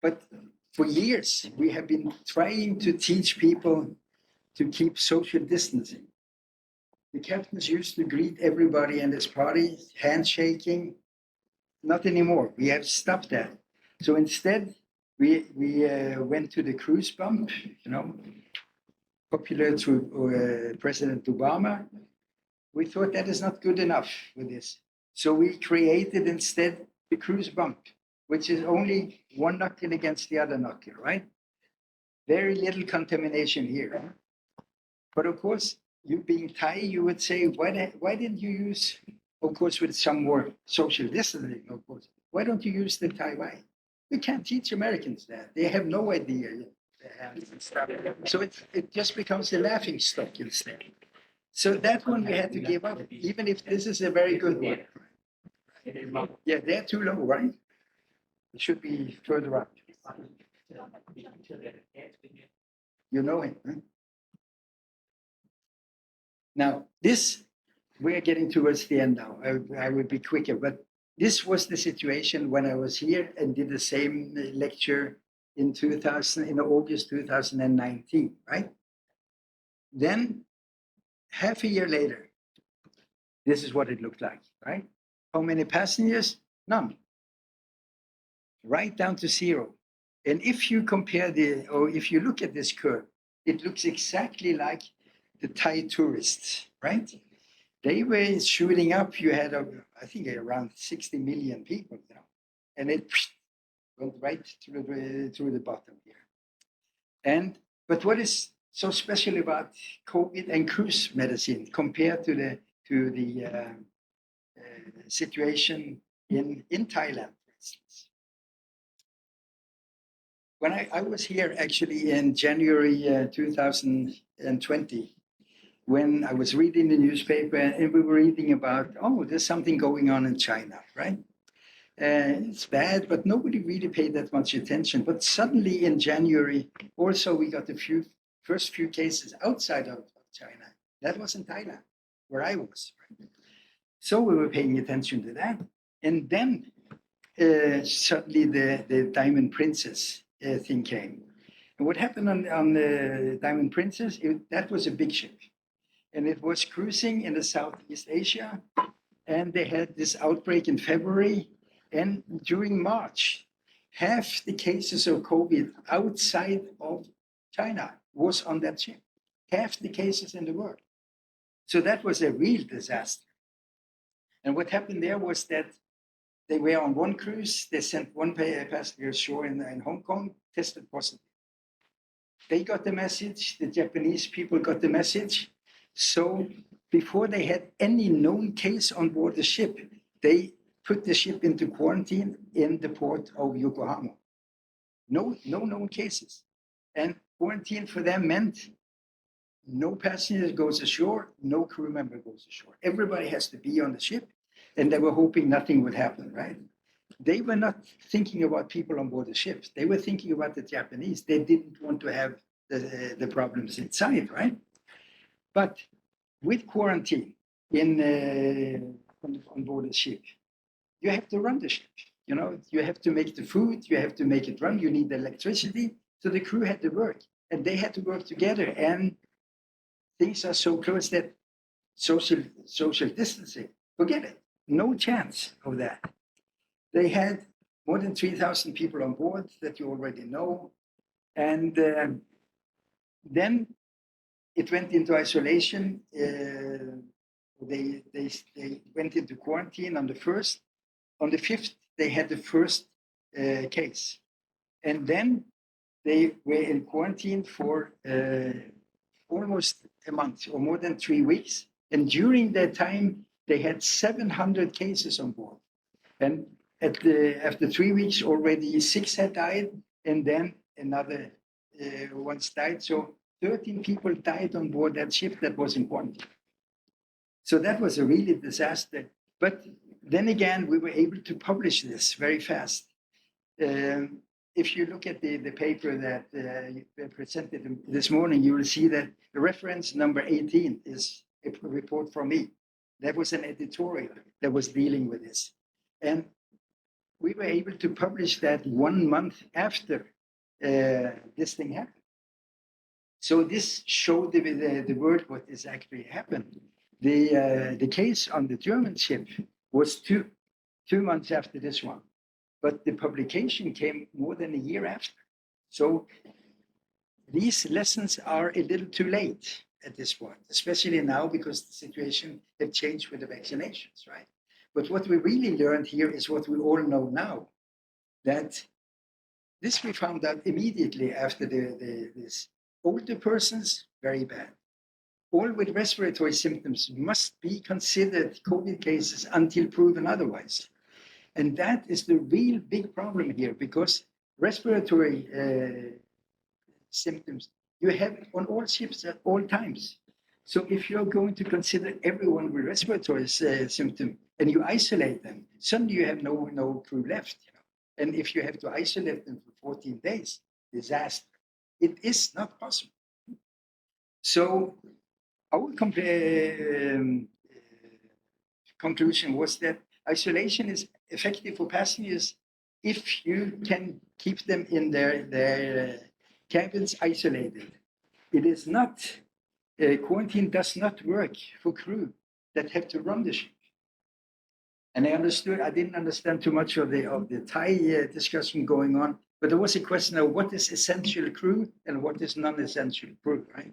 But for years, we have been trying to teach people to keep social distancing. The captains used to greet everybody in this party, handshaking. Not anymore. We have stopped that. So instead, we went to the cruise bump, popular through President Obama. We thought that is not good enough with this. So we created instead the cruise bump, which is only one knuckle against the other knuckle, right? Very little contamination here. But of course, you being Thai, you would say, why didn't you use, of course, with some more social distancing, of course, why don't you use the Thai way? We can't teach Americans that. They have no idea. So it just becomes a laughing stock instead. So that one we had to give up, even if this is a very good one. Yeah, they're too low, right? It should be further up. You know him, huh? Now, this, we're getting towards the end now. I will be quicker, but this was the situation when I was here and did the same lecture in August 2019, right? Then, half a year later, this is what it looked like, right? How many passengers? None. Right down to zero. And if you compare if you look at this curve, it looks exactly like the Thai tourists, right? They were shooting up. You had, I think, around 60 million people, and it went right through the bottom here. But what is so special about COVID and cruise medicine compared to the situation in Thailand, for instance? When I was here actually in January 2020, when I was reading the newspaper and we were reading about, there's something going on in China, right? It's bad, but nobody really paid that much attention. But suddenly in January, also we got the first few cases outside of China. That was in Thailand, where I was. Right? So we were paying attention to that. And then suddenly the Diamond Princess thing came. And what happened on the Diamond Princess, that was a big ship. And it was cruising in the Southeast Asia. And they had this outbreak in February. And during March, half the cases of COVID outside of China was on that ship. Half the cases in the world. So that was a real disaster. And what happened there was that They were on one cruise. They sent one passenger ashore in Hong Kong, tested positive. They got the message. The Japanese people got the message. So before they had any known case on board the ship, they put the ship into quarantine in the port of Yokohama. No known cases. And quarantine for them meant no passenger goes ashore, no crew member goes ashore. Everybody has to be on the ship, and they were hoping nothing would happen, right? They were not thinking about people on board the ships. They were thinking about the Japanese. They didn't want to have the problems inside, right? But with quarantine on board the ship, you have to run the ship. You know, you have to make the food, you have to make it run, you need electricity. So the crew had to work, and they had to work together. And things are so close that social distancing, forget it. No chance of that. They had more than 3,000 people on board that you already know. And then it went into isolation. They went into quarantine on the 1st. On the 5th, they had the first case. And then they were in quarantine for almost a month or more than 3 weeks. And during that time, they had 700 cases on board. And after 3 weeks, already 6 had died, and then another ones died. So 13 people died on board that ship that was in quarantine. So that was a really disaster. But then again, we were able to publish this very fast. If you look at the paper that presented this morning, you will see that the reference number 18 is a report from me. That was an editorial that was dealing with this. And we were able to publish that 1 month after this thing happened. So this showed the world what is actually happened. The case on the German ship was two months after this one, but the publication came more than a year after. So these lessons are a little too late at this point, especially now because the situation had changed with the vaccinations, right? But what we really learned here is what we all know now, that this we found out immediately after this. Older persons, very bad. All with respiratory symptoms must be considered COVID cases until proven otherwise. And that is the real big problem here, because respiratory symptoms you have on all ships at all times. So if you're going to consider everyone with respiratory symptom and you isolate them, suddenly you have no crew left. You know? And if you have to isolate them for 14 days, disaster. It is not possible. So our conclusion was that isolation is effective for passengers if you can keep them in their cabins isolated. It is not, quarantine does not work for crew that have to run the ship. And I didn't understand too much of the Thai discussion going on, but there was a question of what is essential crew and what is non-essential crew, right?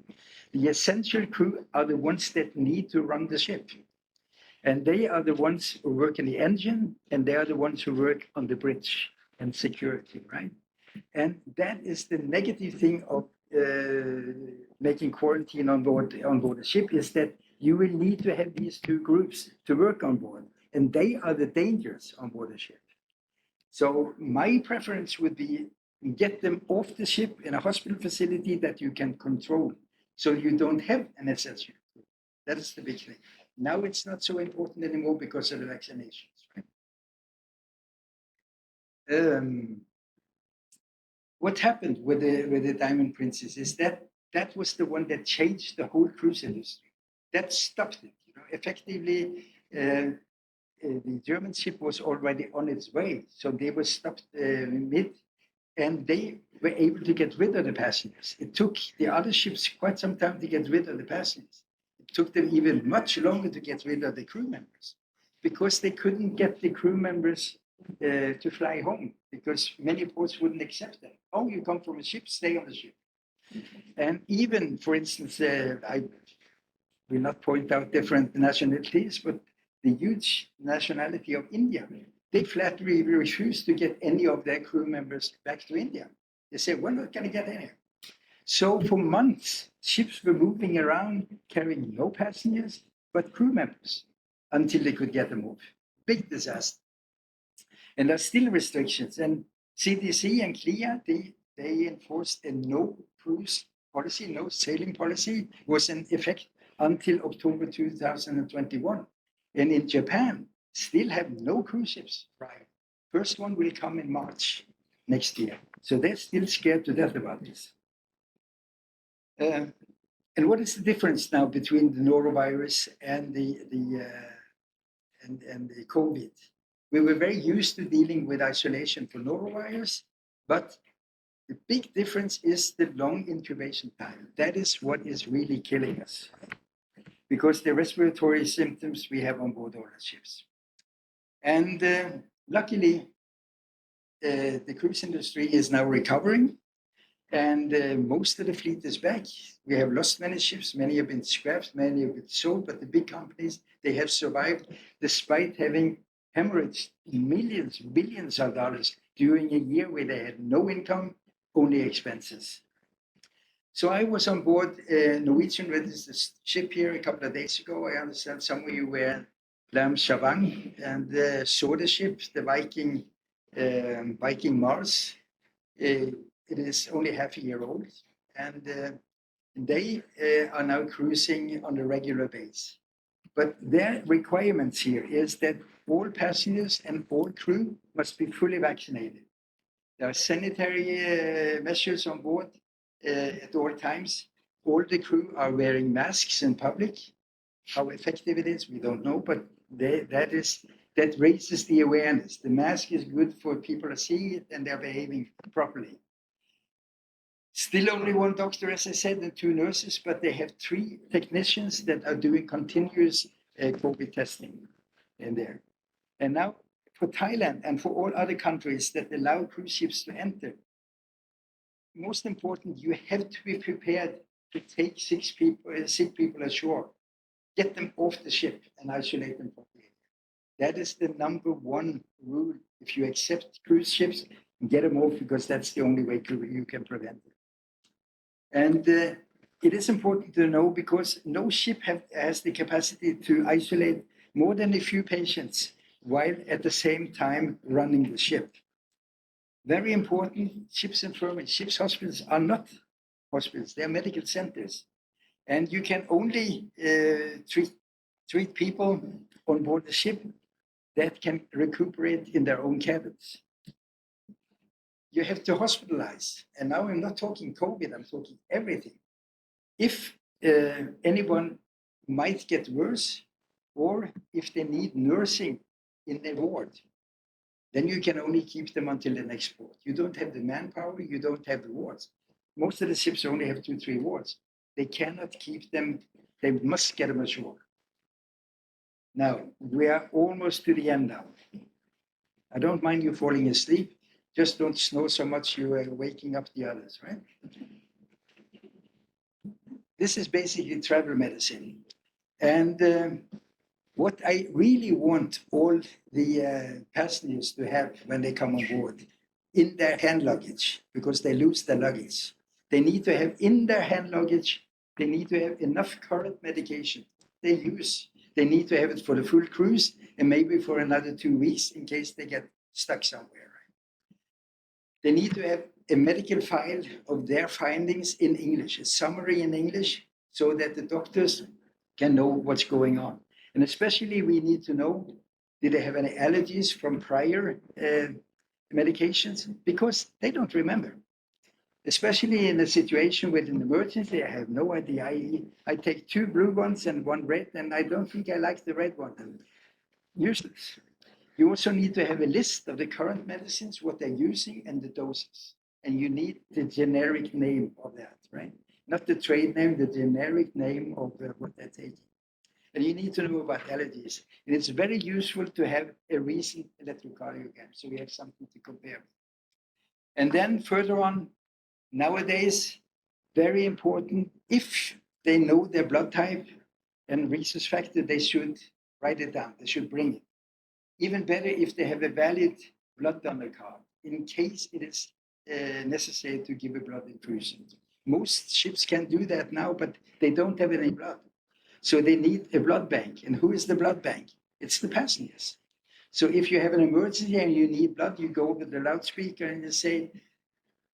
The essential crew are the ones that need to run the ship. And they are the ones who work in the engine, and they are the ones who work on the bridge and security, right? And that is the negative thing of making quarantine on board the ship, is that you will need to have these two groups to work on board, and they are the dangers on board the ship. So my preference would be get them off the ship in a hospital facility that you can control, so you don't have an essential group. That is the big thing. Now it's not so important anymore because of the vaccinations, right? What happened with the Diamond Princess is that was the one that changed the whole cruise industry. That stopped it. You know, effectively, the German ship was already on its way, so they were stopped mid, and they were able to get rid of the passengers. It took the other ships quite some time to get rid of the passengers. It took them even much longer to get rid of the crew members, because they couldn't get the crew members to fly home, because many ports wouldn't accept them. Oh, you come from a ship, stay on the ship. And even, for instance, I will not point out different nationalities, but the huge nationality of India they flatly refused to get any of their crew members back to India. They said, we're not going to get any. So for months, ships were moving around carrying no passengers, but crew members until they could get them off. Big disaster. And there's still restrictions. And CDC and CLIA, they enforced a no cruise policy, no sailing policy, was in effect until October 2021. And in Japan, still have no cruise ships. Right. First one will come in March next year. So they're still scared to death about this. And what is the difference now between the norovirus and the COVID? We were very used to dealing with isolation for norovirus, but the big difference is the long incubation time. That is what is really killing us, because the respiratory symptoms we have on board all the ships. And luckily, the cruise industry is now recovering, and most of the fleet is back. We have lost many ships, many have been scrapped, many have been sold, but the big companies, they have survived despite having hemorrhaged millions, billions of dollars during a year where they had no income, only expenses. So I was on board a Norwegian registered ship here a couple of days ago. I understand some of you were Lam Shavang and saw the ship, the Viking Mars. It is only half a year old, and they are now cruising on a regular basis. But their requirements here is that all passengers and all crew must be fully vaccinated. There are sanitary measures on board at all times. All the crew are wearing masks in public. How effective it is, we don't know, but that raises the awareness. The mask is good for people to see it, and they're behaving properly. Still only one doctor, as I said, and 2 nurses, but they have 3 technicians that are doing continuous COVID testing in there. And now for Thailand and for all other countries that allow cruise ships to enter, most important, you have to be prepared to take sick people ashore, get them off the ship and isolate them properly. That is the number 1 rule. If you accept cruise ships, get them off, because that's the only way you can prevent it. And it is important to know, because no ship has the capacity to isolate more than a few patients while at the same time running the ship. Very important, ships infirmary, ships hospitals are not hospitals, they're medical centers. And you can only treat people on board the ship that can recuperate in their own cabins. You have to hospitalize. And now I'm not talking COVID, I'm talking everything. If anyone might get worse, or if they need nursing in a ward, then you can only keep them until the next port. You don't have the manpower, you don't have the wards. Most of the ships only have 2, 3 wards. They cannot keep them, they must get them ashore. Now, we are almost to the end now. I don't mind you falling asleep, just don't snore so much you are waking up the others, right? This is basically travel medicine. And what I really want all the passengers to have when they come on board in their hand luggage, because they lose their luggage, they need to have in their hand luggage, they need to have enough current medication they use. They need to have it for the full cruise and maybe for another 2 weeks in case they get stuck somewhere. They need to have a medical file of their findings in English, a summary in English, so that the doctors can know what's going on. And especially we need to know, did they have any allergies from prior medications? Because they don't remember. Especially in a situation with an emergency, I have no idea. I take 2 blue ones and 1 red, and I don't think I like the red one. Useless. You also need to have a list of the current medicines, what they're using, and the doses. And you need the generic name of that, right? Not the trade name, the generic name of what they're taking. And you need to know about allergies. And it's very useful to have a recent electrocardiogram, so we have something to compare with. And then further on, nowadays, very important, if they know their blood type and rhesus factor, they should write it down, they should bring it. even better if they have a valid blood donor card in case it is necessary to give a blood infusion. Most ships can do that now, but they don't have any blood. So they need a blood bank. And who is the blood bank? It's the passengers. So if you have an emergency and you need blood, you go with the loudspeaker and you say,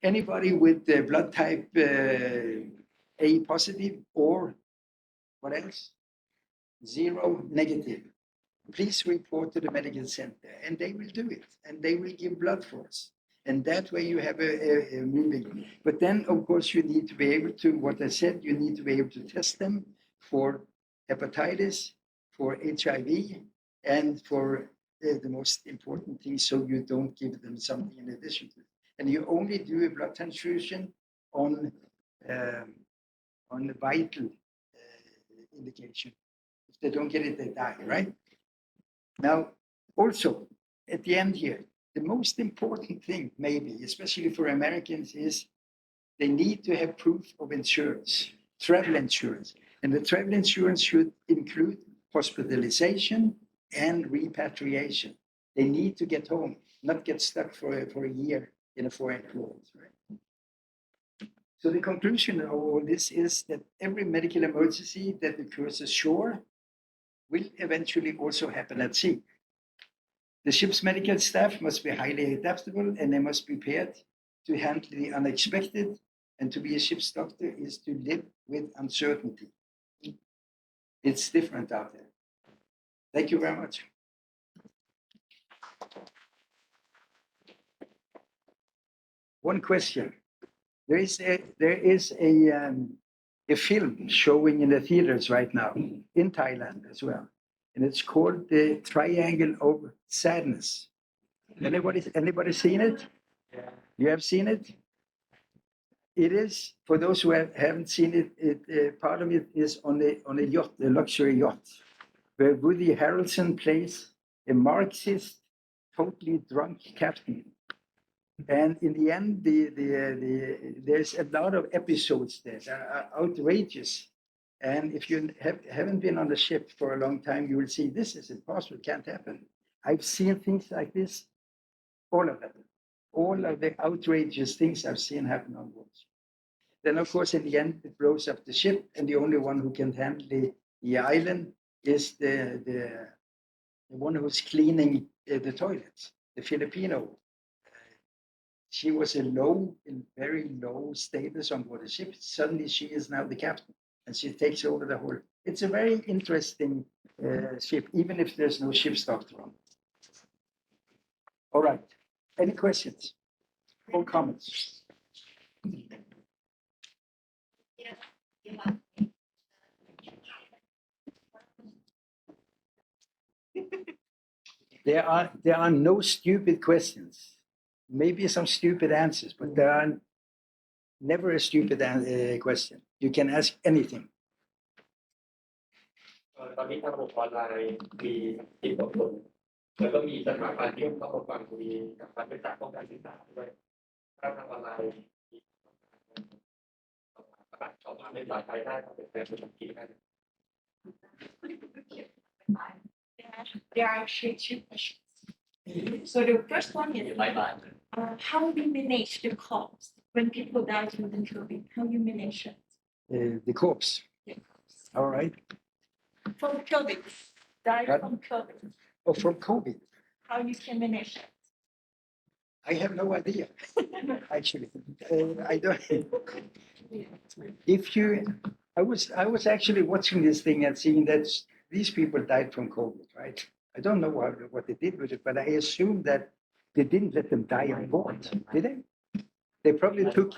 anybody with the blood type A positive or what else? Zero negative. Please report to the medical center, and they will do it, and they will give blood for us. And that way you have a moving. But then, of course, you need to be able to, what I said, you need to be able to test them for hepatitis, for HIV, and for the most important thing, so you don't give them something in addition to it. And you only do a blood transfusion on the vital indication. If they don't get it, they die, right? Now, also, at the end here, the most important thing, maybe, especially for Americans, is they need to have proof of insurance, travel insurance. And the travel insurance should include hospitalization and repatriation. They need to get home, not get stuck for a year in a foreign place, right? So the conclusion of all this is that every medical emergency that occurs ashore will eventually also happen at sea. The ship's medical staff must be highly adaptable and they must be prepared to handle the unexpected. And to be a ship's doctor is to live with uncertainty. It's different out there. Thank you very much. One question. There is a film showing in the theaters right now in Thailand as well. And it's called The Triangle of Sadness. Anybody seen it? You have seen it? It is, for those who haven't seen it, part of it is on a yacht, a luxury yacht, where Woody Harrelson plays a Marxist, totally drunk captain. And in the end, there's a lot of episodes there that are outrageous. And if you haven't been on the ship for a long time, you will see this is impossible, it can't happen. I've seen things like this, all of them. All of the outrageous things I've seen happen on board. Then, of course, in the end, it blows up the ship, and the only one who can handle the island is the one who's cleaning the toilets, the Filipino. She was in very low status on board the ship. Suddenly, she is now the captain, and she takes over the whole. It's a very interesting ship, even if there's no ship's doctor on. All right. Any questions or comments? There are no stupid questions. Maybe some stupid answers, but there are never a stupid question. You can ask anything. ตอนนี้ทางระบบออนไลน์มี10 กว่าคนแล้วก็มีสถาบันที่ต้องมาฟังมีกับการศึกษาป้องกันศึกษาด้วยถ้าทางออนไลน์มีสามารถสอบถามในสายไทยได้ครับเป็นแบบภาษาอังกฤษได้ There are actually two questions. So the first one is, how do you manage the corpse when people die from the COVID? How you manage it? The corpse. Yeah. All right. From COVID, die What? from COVID. Oh, from COVID. How you can manage it? I have no idea, actually. I don't. I was actually watching this thing and seeing that these people died from COVID, right? I don't know what they did with it, but I assume that they didn't let them die on board, did they? They probably took.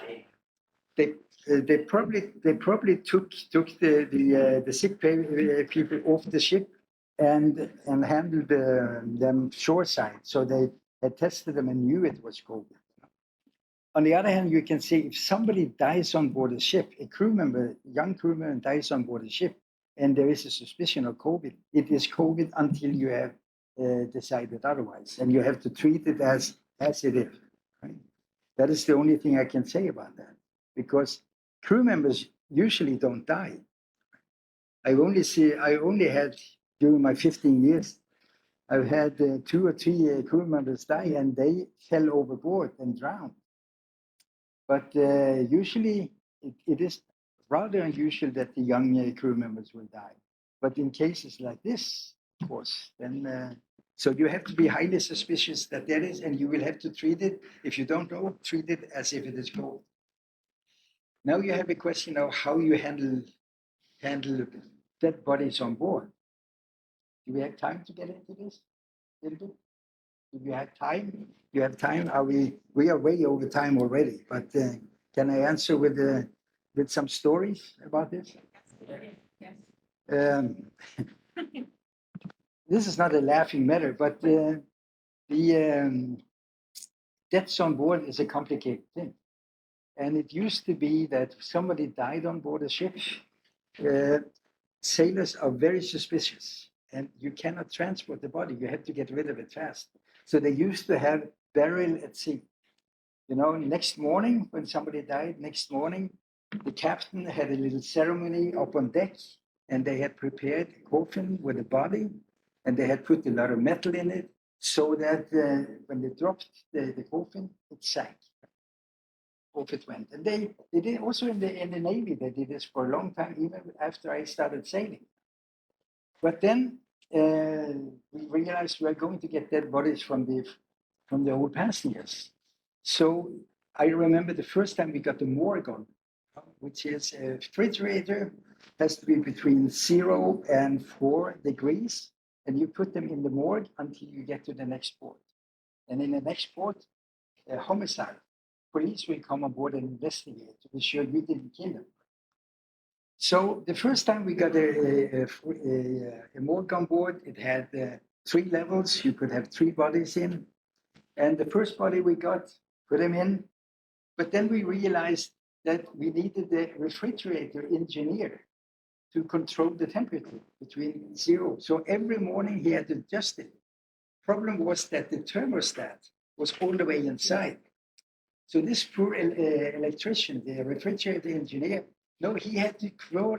They probably took the sick people off the ship and handled them shoreside. So they had tested them and knew it was COVID. On the other hand, you can see if somebody dies on board a ship, a crew member, young crew member dies on board a ship, and there is a suspicion of COVID, it is COVID until you have decided otherwise, and you have to treat it as it is. Right? That is the only thing I can say about that, because crew members usually don't die. I only had during my 15 years I've had 2 or 3 crew members die, and they fell overboard and drowned. But usually, it is rather unusual that the young crew members will die. But in cases like this, of course, then so you have to be highly suspicious that there is, and you will have to treat it. If you don't know, treat it as if it is gold. Now you have a question of how you handle dead bodies on board. Do we have time to get into this? A little bit? Do we have time? You have time? Are we are way over time already, but can I answer with some stories about this? Yes. Um, this is not a laughing matter, but the deaths on board is a complicated thing. And it used to be that if somebody died on board a ship, uh, sailors are very suspicious, and you cannot transport the body. You have to get rid of it fast. So they used to have burial at sea. You know, next morning when somebody died, next morning the captain had a little ceremony up on deck, and they had prepared a coffin with a body, and they had put a lot of metal in it so that when they dropped the coffin, it sank. Off it went. And they did also in the Navy, they did this for a long time, even after I started sailing. But then we realized we are going to get dead bodies from the old passengers. So I remember the first time we got the morgue on, which is a refrigerator, has to be between 0 and 4 degrees, and you put them in the morgue until you get to the next port. And in the next port, a homicide. Police will come on board and investigate to be sure you didn't kill them. So the first time we got a morgue on board, it had 3 levels. You could have 3 bodies in. And the first body we got, put him in. But then we realized that we needed the refrigerator engineer to control the temperature between 0. So every morning he had to adjust it. Problem was that the thermostat was all the way inside. So this poor electrician, the refrigerator engineer, no, he had to crawl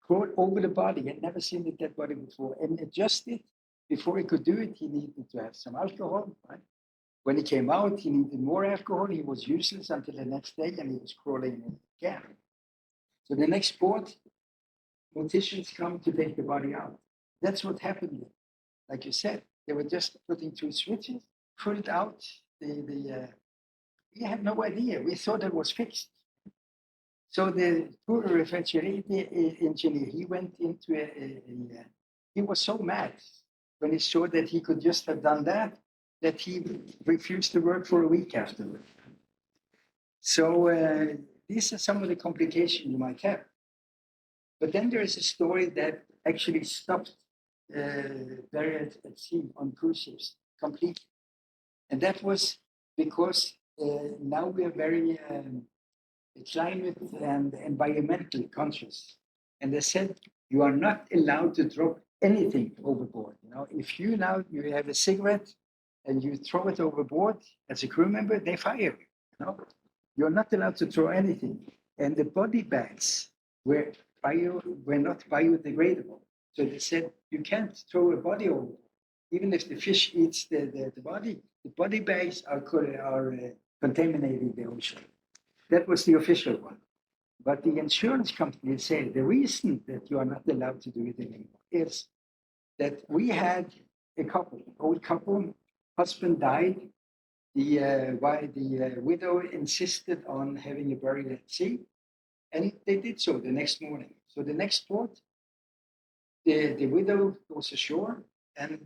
over the body. He had never seen a dead body before, and adjust it. Before he could do it, he needed to have some alcohol. Right? When he came out, he needed more alcohol. He was useless until the next day, and he was crawling again. So the next port, morticians come to take the body out. That's what happened. Like you said, they were just putting 2 switches, pulled out we had no idea. We thought it was fixed. So the poor refrigerator engineer, he went into he was so mad when he saw that he could just have done that, that he refused to work for a week afterward. So these are some of the complications you might have. But then there is a story that actually stopped buried at sea on cruise ships completely. And that was because now we are very climate and environmental conscious. And they said, you are not allowed to drop anything overboard. You know, if you have a cigarette and you throw it overboard as a crew member, they fire you. You know, you're not allowed to throw anything. And the body bags were not biodegradable. So they said, you can't throw a body overboard. Even if the fish eats the body bags are contaminating the ocean. That was the official one. But the insurance company said the reason that you are not allowed to do it anymore is that we had a couple, old couple, husband died, the widow insisted on having a burial at sea, and they did so the next morning. So the next port, the widow goes ashore, and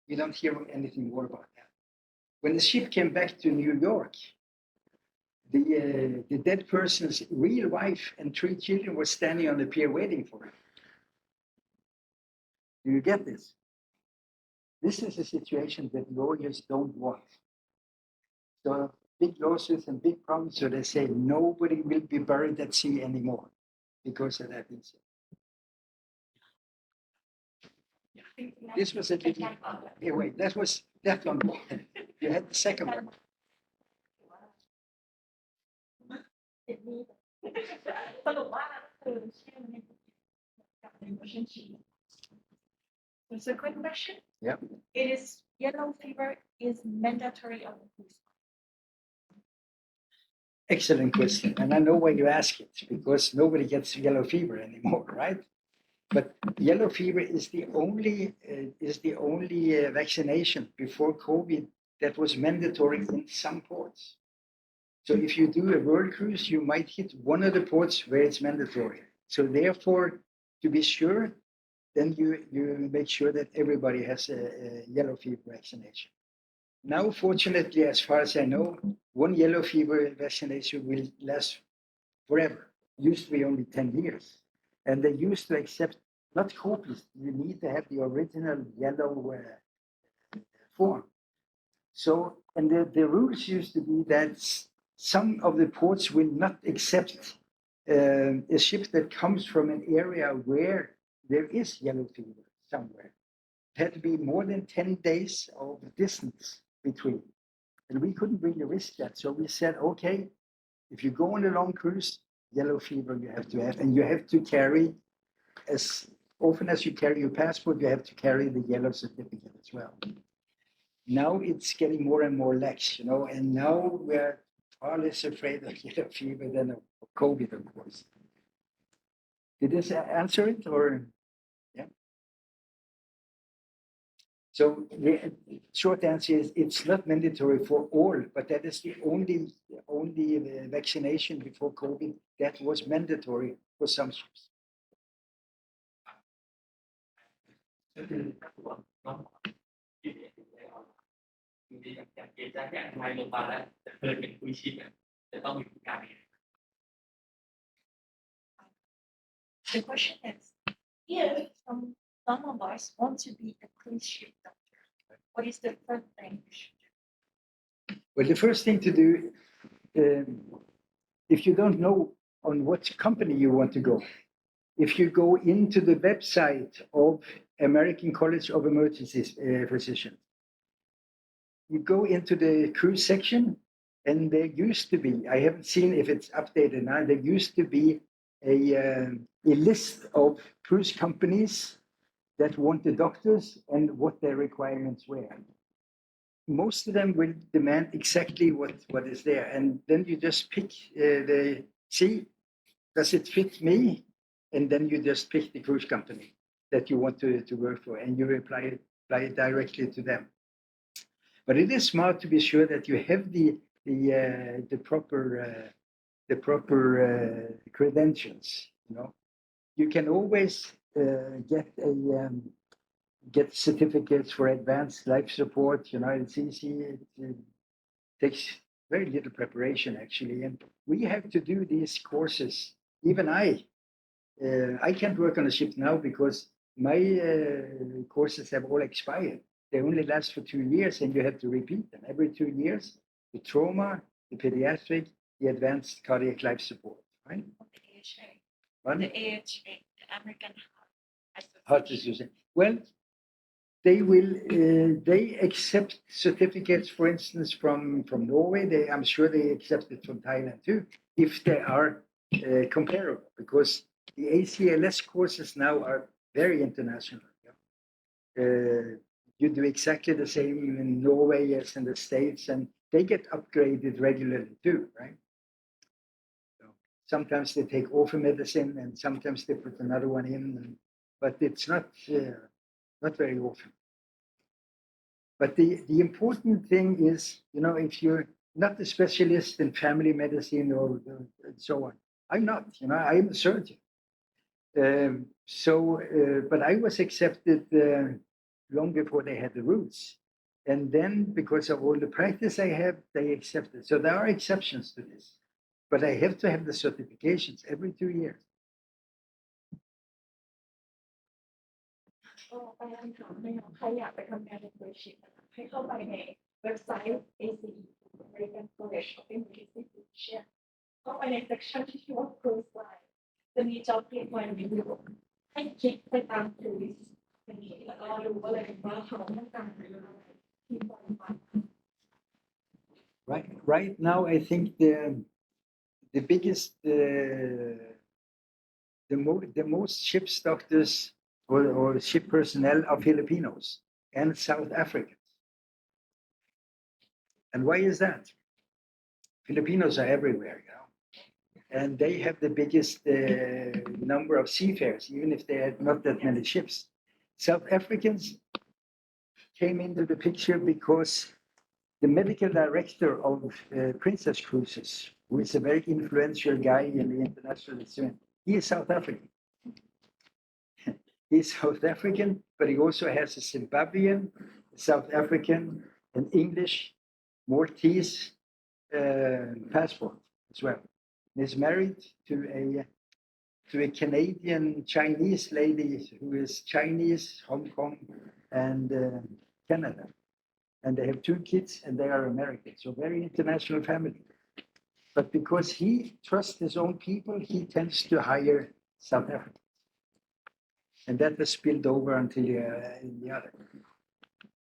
we don't hear anything more about that. When the ship came back to New York, the dead person's real wife and 3 children were standing on the pier waiting for him. Do you get this? This is a situation that lawyers don't want. So big lawsuits and big problems, so they say nobody will be buried at sea anymore because of that incident. This was a little, wait, that was that one. You had the second one. สรุปว่าคือเชื่อในกับในเวอร์ชันชี It's a quick question. Yeah. It is yellow fever is mandatory on the cruise. Excellent question. And I know why you ask it, because nobody gets yellow fever anymore, right? But yellow fever is the only vaccination before COVID that was mandatory in some ports. So if you do a world cruise, you might hit one of the ports where it's mandatory. So therefore, to be sure, then you make sure that everybody has a yellow fever vaccination. Now, fortunately, as far as I know, one yellow fever vaccination will last forever. Used to be only 10 years. And they used to accept not copies. You need to have the original yellow form. So, and the rules used to be that some of the ports will not accept a ship that comes from an area where there is yellow fever somewhere. It had to be more than 10 days of distance between. And we couldn't really risk that. So we said, okay, if you go on a long cruise, yellow fever you have to have, and you have to carry, as often as you carry your passport, you have to carry the yellow certificate as well. Now it's getting more and more lax, and now we're far less afraid of yellow fever than of COVID, of course. Did this answer it, or? Yeah. So the short answer is it's not mandatory for all, but that is the only vaccination before COVID that was mandatory for some ships. ก็คือตัวน้องที่เด็กอยู่ในอย่างเกณฑ์แจ้งทำไมโรงพยาบาลแล้วจะเคยเป็นคุยชิปจะต้องมีการ The question is, if some of us want to be a cruise ship doctor, what is the first thing we should do? Well, the first thing to do, if you don't know on what company you want to go, if you go into the website of American College of Emergency Physicians, you go into the cruise section, and there used to be, I haven't seen if it's updated now, there used to be a list of cruise companies that want the doctors and what their requirements were. Most of them will demand exactly what is there. And then you just pick does it fit me? And then you just pick the cruise company that you want to work for, and you apply it directly to them. But it is smart to be sure that you have the proper credentials. You can always get certificates for advanced life support. It's easy. It takes very little preparation actually, and we have to do these courses. Even I can't work on a ship now because my courses have all expired. They only last for 2 years, and you have to repeat them every 2 years. The trauma, the pediatric, the advanced cardiac life support, right? The AHA, One? the AHA, the American Heart Association. Well, they accept certificates, for instance, from Norway. I'm sure they accept it from Thailand too, if they are comparable, because the ACLS courses now are very international. You do exactly the same in Norway as in the States, and they get upgraded regularly too, right? So sometimes they take orphan medicine, and sometimes they put another one in, but it's not very often. But the important thing is, if you're not a specialist in family medicine or so on, I'm not, I'm a surgeon. But I was accepted long before they had the rules. And then because of all the practice I have, they accepted. So there are exceptions to this. But I have to have the certifications every 2 years. ก็ไปคำถามให้ใครอยากไปทำงานในครูชิปให้เข้าไปในเว็บไซต์ ACE American College of Emergency Physicians เข้าไปใน section ที่ชื่อว่า Cruise Line จะมี job requirement อยู่ให้คลิกไปตาม cruise แล้วก็ดูว่าอะไรว่าเขาต้องการอะไรที่ควรทำ Right now, I think the biggest, the most ships doctors or ship personnel are Filipinos and South Africans. And why is that? Filipinos are everywhere, and they have the biggest number of seafarers, even if they had not that many ships. South Africans came into the picture because the medical director of Princess Cruises, who is a very influential guy in the international scene, he is South African. He's South African, but he also has a Zimbabwean, South African, an English, Maltese passport as well. He's married to a Canadian Chinese lady who is Chinese, Hong Kong, and Canada. And they have 2 kids, and they are American. So very international family. But because he trusts his own people, he tends to hire South Africans. And that has spilled over until the other.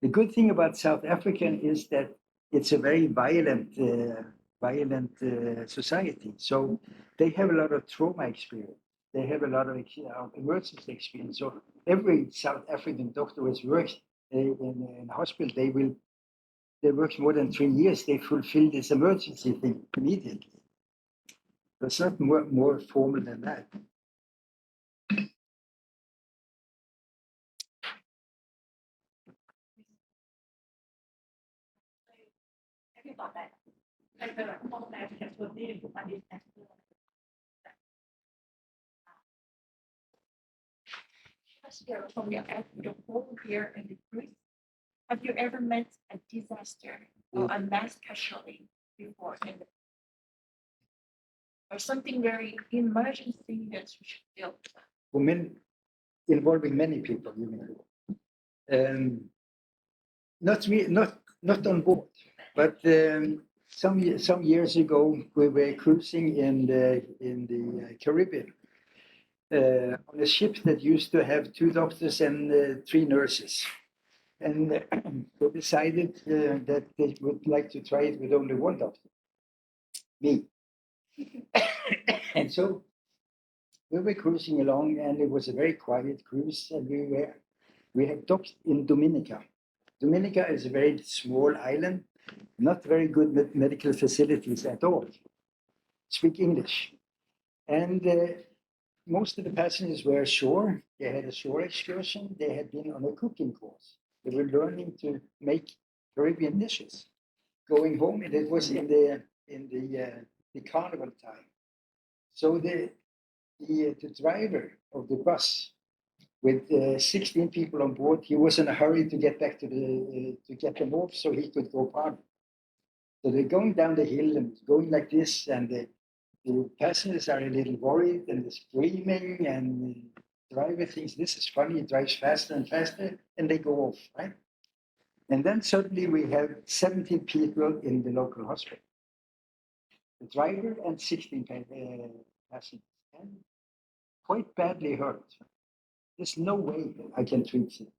The good thing about South African is that it's a very violent society. So they have a lot of trauma experience. They have a lot of emergency experience. So every South African doctor who has worked in a hospital, they work more than 3 years. They fulfill this emergency thing immediately. It's not more formal than that. Have you thought that? Like the whole life has been needed to understand. From your whole year in the cruise, have you ever met a disaster or a mass casualty before, or something very emergency that you should deal with? Involving many people, you mean? Not on board, but some years ago we were cruising in the Caribbean on a ship that used to have 2 doctors and 3 nurses, and they decided that they would like to try it with only 1 doctor, me. And so we were cruising along, and it was a very quiet cruise, and we had docked in Dominica. Dominica is a very small island, not very good medical facilities at all. Speak English. And most of the passengers were ashore. They had a shore excursion. They had been on a cooking course. They were learning to make Caribbean dishes. Going home, and it was in the carnival time. So the driver of the bus with 16 people on board, he was in a hurry to get back to get them off so he could go party. So they're going down the hill and going like this, and the passengers are a little worried and they're screaming, and the driver thinks this is funny, he drives faster and faster, and they go off, right? And then suddenly we have 17 people in the local hospital. The driver and 16 passengers, and quite badly hurt. There's no way I can treat it.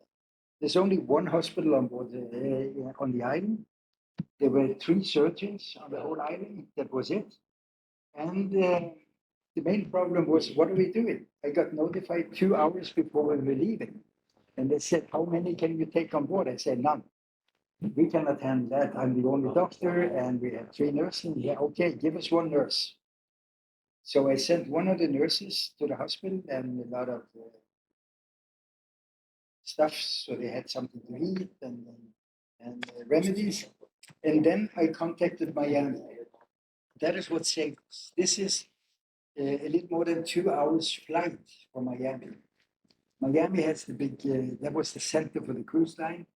There's only 1 hospital on board on the island. There were 3 surgeons on the whole island. That was it. And the main problem was, what are we doing? I got notified 2 hours before we were leaving. And they said, how many can you take on board? I said, none. We cannot handle that. I'm the only doctor, and we have 3 nurses. Yeah, okay, give us 1 nurse. So I sent one of the nurses to the hospital and a lot of stuff, so they had something to eat and remedies. And then I contacted Miami. That is what saved us. This is a little more than 2 hours flight from Miami. Miami has the big, that was the center for the cruise line.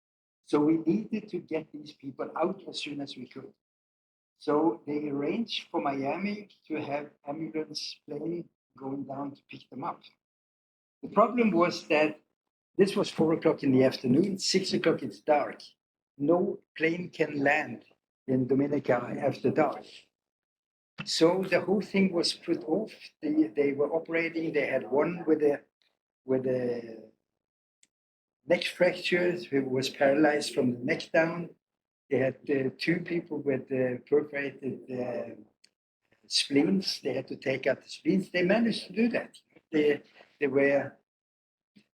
So we needed to get these people out as soon as we could. So they arranged for Miami to have ambulance plane going down to pick them up. The problem was that this was 4 o'clock in the afternoon, 6 o'clock it's dark. No plane can land in Dominica after dark. So the whole thing was put off. They were operating. They had one with a neck fracture who was paralyzed from the neck down. They had 2 people with perforated spleens. They had to take out the spleens. They managed to do that. They were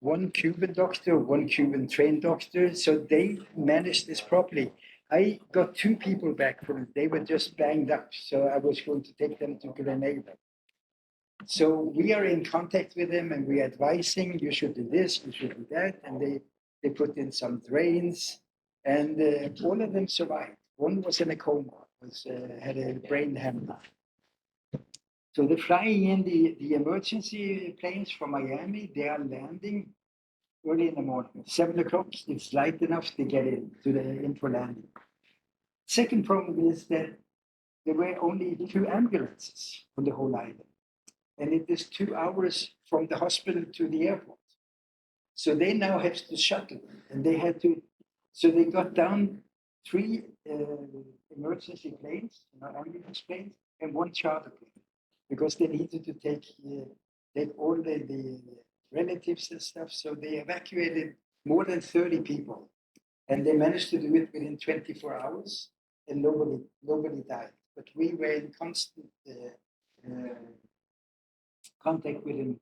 one Cuban doctor, one Cuban trained doctor. So they managed this properly. I got two people back from it. They were just banged up. So I was going to take them to Grenada. So we are in contact with them and we are advising, you should do this, you should do that. And they put in some drains and all of them survived. One was in a coma, had a brain hemorrhage. So they're flying in the emergency planes from Miami. They are landing early in the morning, 7 o'clock. It's light enough to get in for landing. Second problem is that there were only 2 ambulances on the whole island. And it is 2 hours from the hospital to the airport. So they now have to shuttle, and they had to. So they got down 3 emergency planes, ambulance planes, and 1 charter plane, because they needed to take all the relatives and stuff. So they evacuated more than 30 people, and they managed to do it within 24 hours, and nobody died. But we were in constant contact with him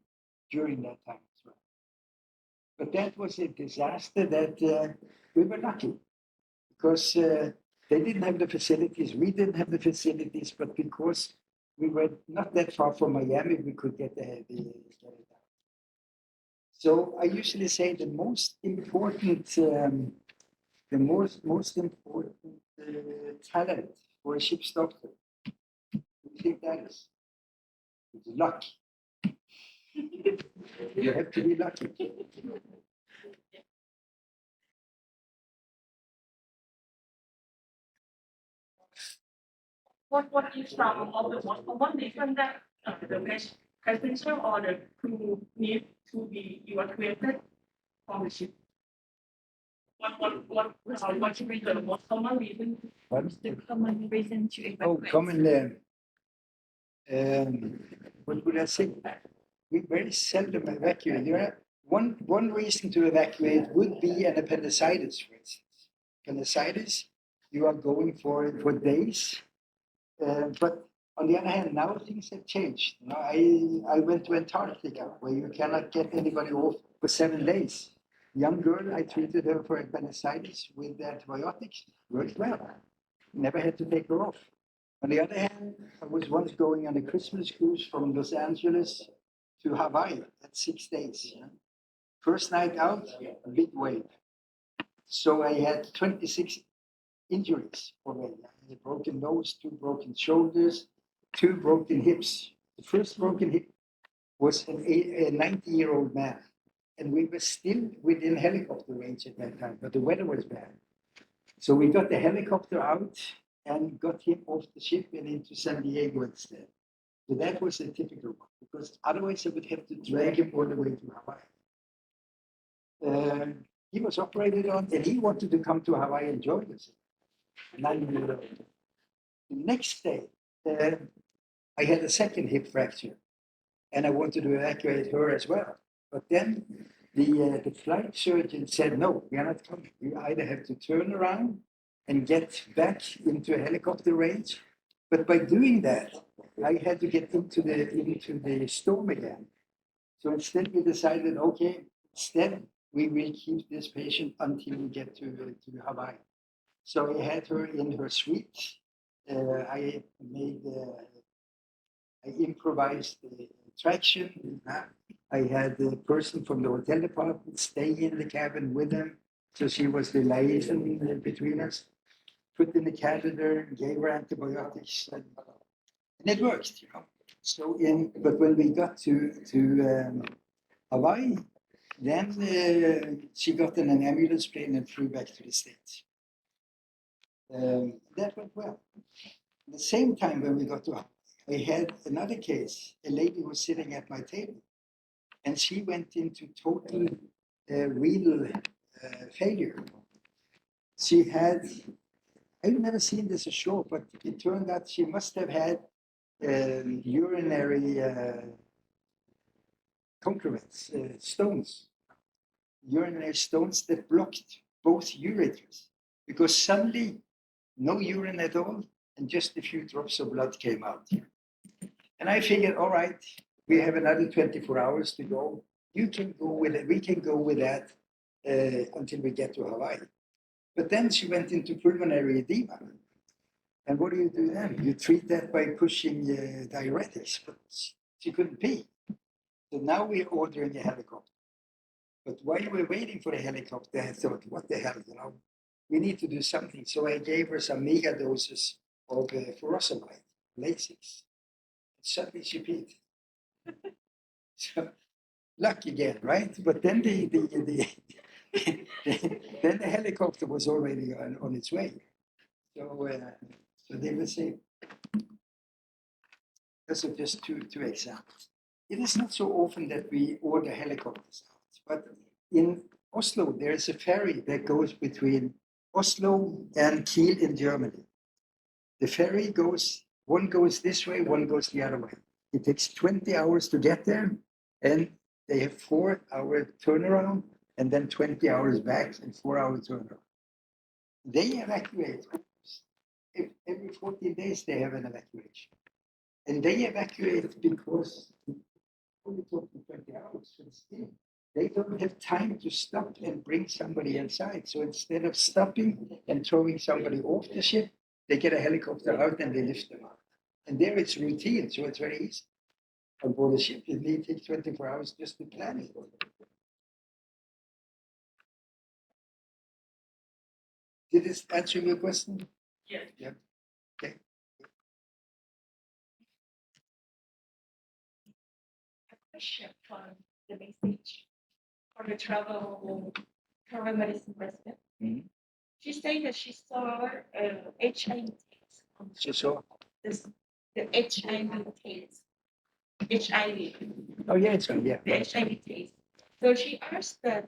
during that time as well. But that was a disaster that we were lucky because they didn't have the facilities. We didn't have the facilities, but because we were not that far from Miami, we could get it out. So I usually say the most important talent for a ship's doctor. I think that is luck. You have to be lucky. What is some of the most common reason that the passenger or the crew need to be evacuated from the ship? What should be the most common reason? The common reason to evacuate. Common. What would I say? We very seldom evacuate. One reason to evacuate would be an appendicitis, for instance. Appendicitis, you are going for days. But on the other hand, now things have changed. I went to Antarctica, where you cannot get anybody off for 7 days. Young girl, I treated her for appendicitis with antibiotics. Worked well. Never had to take her off. On the other hand, I was once going on a Christmas cruise from Los Angeles to Hawaii. That's 6 days. First night out, a big wave. So I had 26 injuries already. I had a broken nose, 2 broken shoulders, 2 broken hips. The first broken hip was a 90-year-old man. And we were still within helicopter range at that time, but the weather was bad. So we got the helicopter out and got him off the ship and into San Diego instead. So that was a typical one, because otherwise I would have to drag him all the way to Hawaii. He was operated on, and he wanted to come to Hawaii and join us. The next day, I had a second hip fracture, and I wanted to evacuate her as well. But then the flight surgeon said, no, we are not coming. You either have to turn around and get back into a helicopter range. But by doing that, I had to get into the storm again. So instead we decided, okay, instead we will keep this patient until we get to Hawaii. So I had her in her suite. I improvised the traction. I had the person from the hotel department stay in the cabin with them. So she was the liaison between us. Put in the catheter, gave her antibiotics, and it worked, So but when we got to Hawaii, then she got in an ambulance plane and flew back to the States. That went well. At the same time, when we got to Hawaii, I had another case. A lady was sitting at my table, and she went into total renal failure. She had, I've never seen this ashore, but it turned out she must have had urinary concretes, stones, urinary stones that blocked both ureters, because suddenly no urine at all, and just a few drops of blood came out. And I figured, all right, we have another 24 hours to go. you can go with it. We can go with that until we get to Hawaii. But then she went into pulmonary edema. And what do you do then? You treat that by pushing diuretics, but she couldn't pee. So now we're ordering a helicopter. But while we're waiting for the helicopter, I thought, what the hell, we need to do something. So I gave her some mega doses of furosemide, Lasix. Suddenly she peed. So luck again, right? But then then the helicopter was already on its way. So they will say, those are just two examples. It is not so often that we order helicopters out, but in Oslo, there is a ferry that goes between Oslo and Kiel in Germany. The ferry one goes this way, one goes the other way. It takes 20 hours to get there, and they have 4-hour turnaround, and then 20 hours back and 4-hour turnaround. They evacuate. Every 14 days, they have an evacuation. And they evacuate because only talking 20 hours, but still, they don't have time to stop and bring somebody inside. So instead of stopping and throwing somebody off the ship, they get a helicopter out and they lift them out. And there it's routine, so it's very easy. On board a ship, it may take 24 hours just to plan it. Did this answer your question? Yes. Yeah. Okay. A question from the message for the travel medicine resident. Mhm. She said that she saw HIV test on So, the HIV test. HIV, oh yeah, it's on, yeah. the HIV test. So she asked that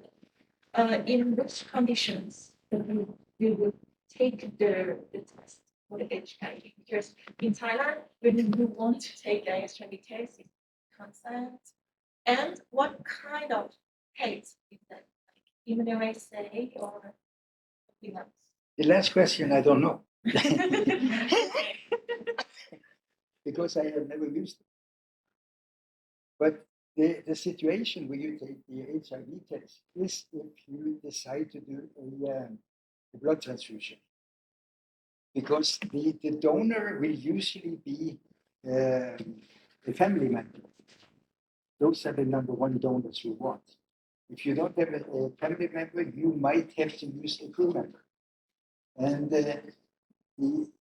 in which conditions you would take the test for the HIV? Because in Thailand, when you want to take the HIV test, it's consent. And what kind of test is that? Like immunoassay or something else? The last question, I don't know, Okay. because I have never used it. But the situation where you take the HIV test is if you decide to do a blood transfusion. Because the donor will usually be a family member. Those are the number one donors we want. If you don't have a family member, you might have to use a crew member. And the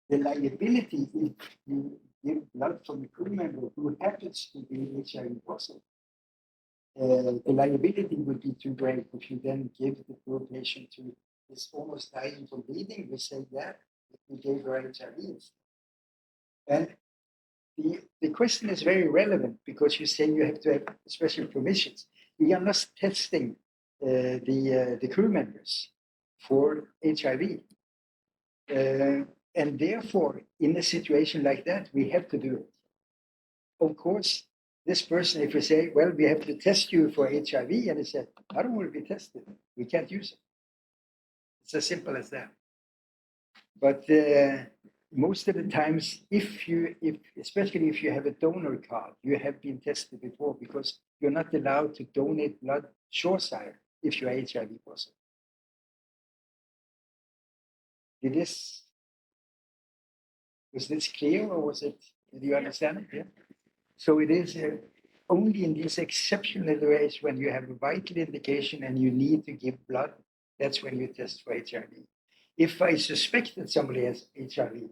liability if you give blood from a crew member who happens to be HIV positive, the liability would be too great if you then give the poor patient who is almost dying from bleeding. We say that if we gave her HIV. And the question is very relevant because you say you have to have special permissions. We are not testing the crew members for HIV. And therefore, in a situation like that, we have to do it. Of course, this person, if we say, well, we have to test you for HIV, and he said, I don't want to be tested, we can't use it. It's as simple as that. But most of the times, especially if you have a donor card, you have been tested before because you're not allowed to donate blood shoreside if you're HIV positive. Was this clear or did you understand it? Yeah. So it is only in these exceptional ways when you have a vital indication and you need to give blood, that's when you test for HIV. If I suspect that somebody has HIV,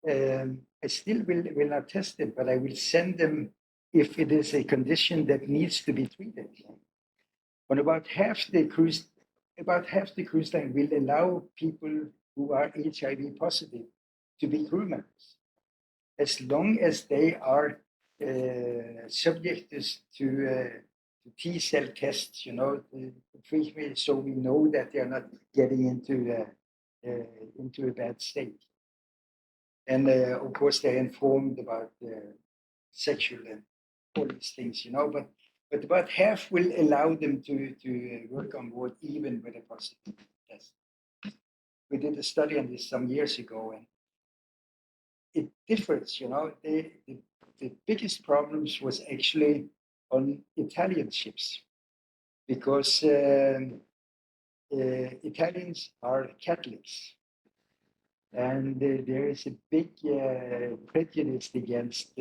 I still will not test them, but I will send them if it is a condition that needs to be treated. On about half the cruise line will allow people who are HIV positive to be crew members, as long as they are subject to T-cell tests, frequently, so we know that they are not getting into a bad state. And of course, they're informed about sexual and all these things, but about half will allow them to work on board even with a positive test. We did a study on this some years ago, and it differs, the biggest problems was actually on Italian ships because Italians are Catholics, and there is a big prejudice against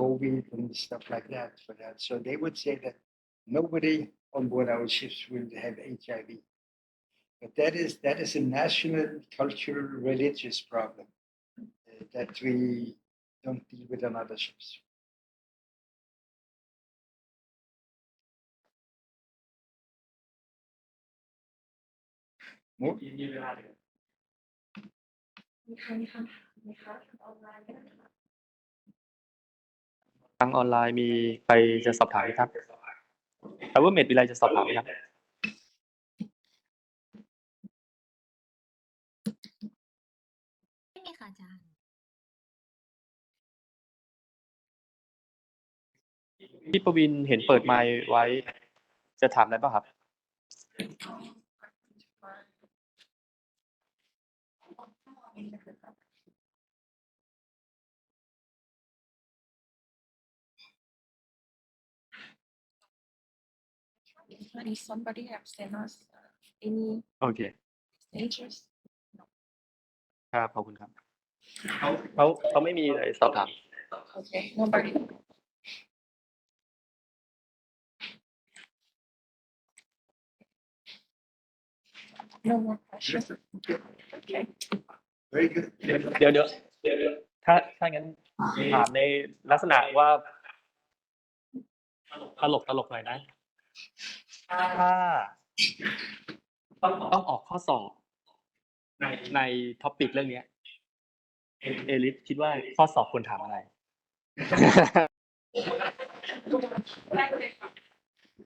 COVID and stuff like that for that. So they would say that nobody on board our ships will have HIV. But that is a national, cultural, religious problem that we don't deal with on other ships. More? มีเวลาเหลือ มีใครมีคำถามไหมคะทางออนไลน์นะคะ ทางออนไลน์มีใครจะสอบถามไหมครับ Government มีอะไรจะสอบถามไหมครับ ไม่มีค่ะอาจารย์ พี่ประวินเห็นเปิดไมค์ไว้ จะถามอะไรบ้างครับ If somebody have sent us any โอเค messages ครับ ขอบคุณครับเขาไม่มีอะไรสอบถาม okay nobody no more questions okay Very good. เดี๋ยวถ้างั้นถามในลักษณะว่าตลกหน่อยนะ ถ้าต้องออกข้อสอบในท็อปิกเรื่องนี้เอลิฟคิดว่าข้อสอบควรถามอะไร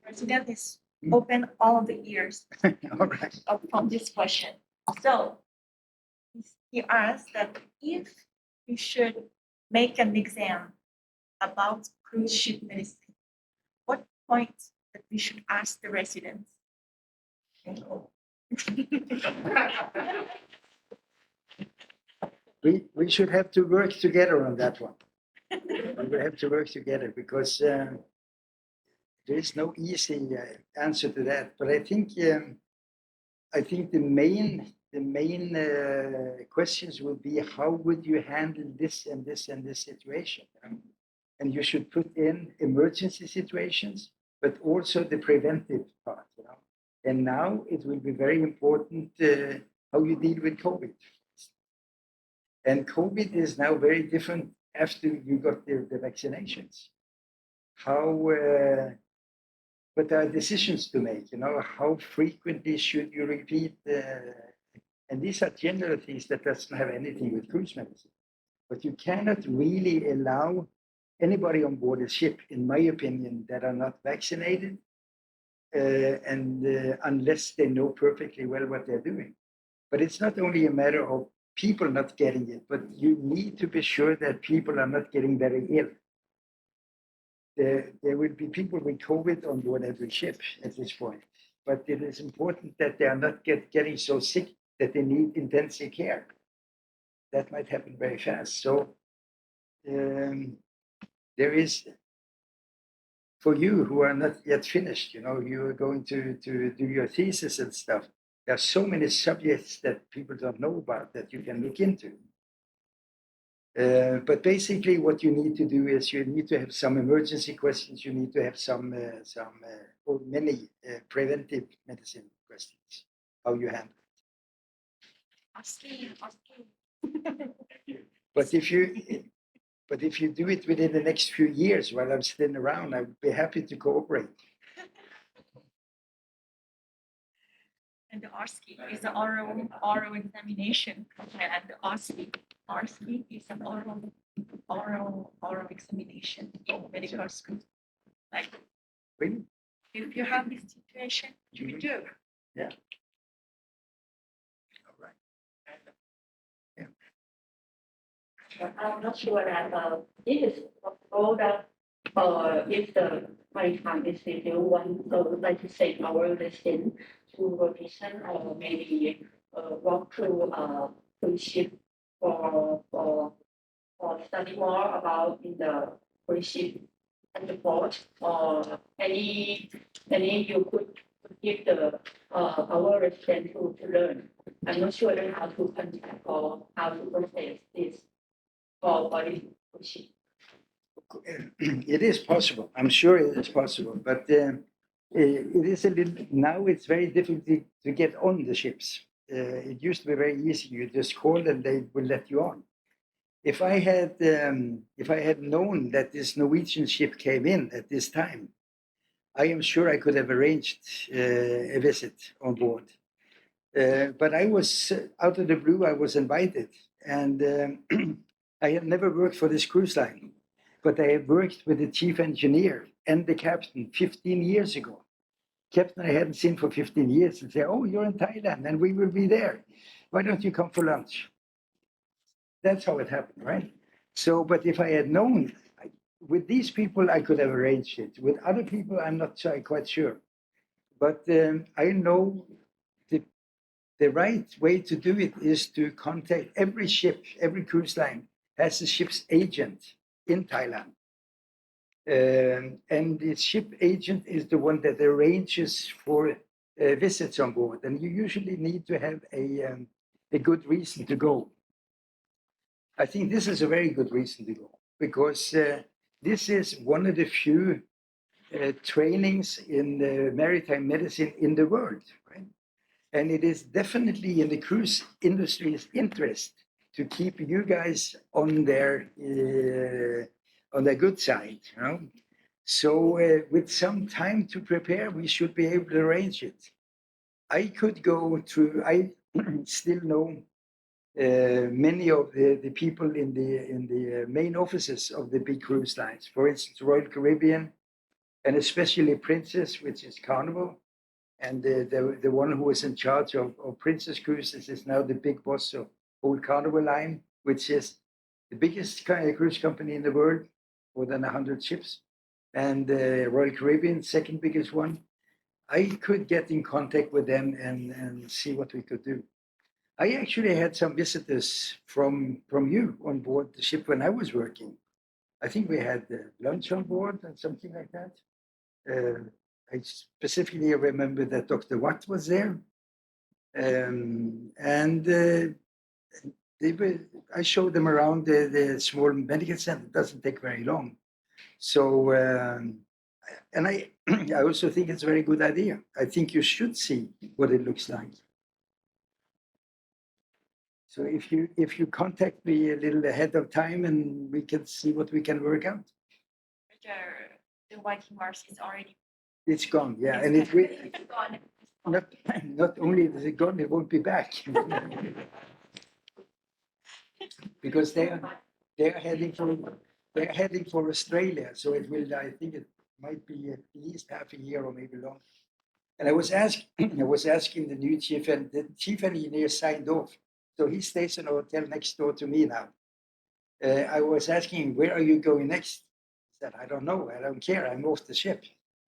President is open all of the ears All right. from this question. So he asked that if we should make an exam about cruise ship medicine, what points that we should ask the residents? We should have to work together on that one. We will have to work together because there is no easy answer to that. But I think the main questions will be how would you handle this and this and this situation? And you should put in emergency situations, but also the preventive part. And now it will be very important how you deal with COVID. And COVID is now very different after you got the vaccinations. But there are decisions to make, how frequently should you repeat? And these are general things that doesn't have anything with cruise medicine. But you cannot really allow anybody on board a ship, in my opinion, that are not vaccinated, unless they know perfectly well what they're doing. But it's not only a matter of people not getting it, but you need to be sure that people are not getting very ill. There will be people with COVID on board every ship at this point, but it is important that they are not getting so sick that they need intensive care. That might happen very fast. So there is, for you who are not yet finished, you are going to do your thesis and stuff. There are so many subjects that people don't know about that you can look into. But basically, what you need to do is you need to have some emergency questions. You need to have or many preventive medicine questions. How you handle it. Asking. But if you do it within the next few years while I'm still around, I would be happy to cooperate. And the OSCE is an oral examination, and the OSCE is an oral examination in medical school. Like Really? if you have this situation, you do. Yeah. All right. I'm not sure that it is possible that if the maritime institute want like to say our lesson to revision or maybe walk through cruise ship for study more about in the cruise ship and the port or any you could give the our resident to learn. I'm not sure how to contact or how to process this for this machine. It is possible. I'm sure it is possible, but it is a little now. It's very difficult to get on the ships. It used to be very easy. You just called and they will let you on. If I had known that this Norwegian ship came in at this time, I am sure I could have arranged a visit on board. But I was out of the blue. I was invited, and I had never worked for this cruise line, but I have worked with the chief engineer and the captain 15 years ago. Captain I hadn't seen for 15 years, and say, "Oh, you're in Thailand, and we will be there. Why don't you come for lunch?" That's how it happened, right? So, but if I had known, with these people, I could have arranged it. With other people, I'm not quite sure. But I know the right way to do it is to contact every ship, every cruise line has a ship's agent in Thailand. And the ship agent is the one that arranges for visits on board. And you usually need to have a good reason to go. I think this is a very good reason to go because this is one of the few trainings in maritime medicine in the world, right? And it is definitely in the cruise industry's interest to keep you guys on their good side, you know. So with some time to prepare, we should be able to arrange it. I could go through. I still know many of the people in the main offices of the big cruise lines. For instance, Royal Caribbean, and especially Princess, which is Carnival. And the one who is in charge of Princess Cruises is now the big boss of whole Carnival line, which is the biggest cruise company in the world, more than 100 ships. And Royal Caribbean, second biggest one. I could get in contact with them and see what we could do. I actually had some visitors from you on board the ship when I was working. I think we had lunch on board and something like that. I specifically remember that Dr. Watt was there. And I showed them around the small medical center. It doesn't take very long. So, and I also think it's a very good idea. I think you should see what it looks like. So if you contact me a little ahead of time, and we can see what we can work out. The Viking Mars is already. It's gone, yeah, and it's gone. Not only is it gone, it won't be back. Because they're heading for Australia, so it will. I think it might be at least half a year or maybe longer. And I was asking the new chief, and the chief engineer signed off, so he stays in a hotel next door to me now. I was asking him, where are you going next? He said, I don't know, I don't care, I'm off the ship.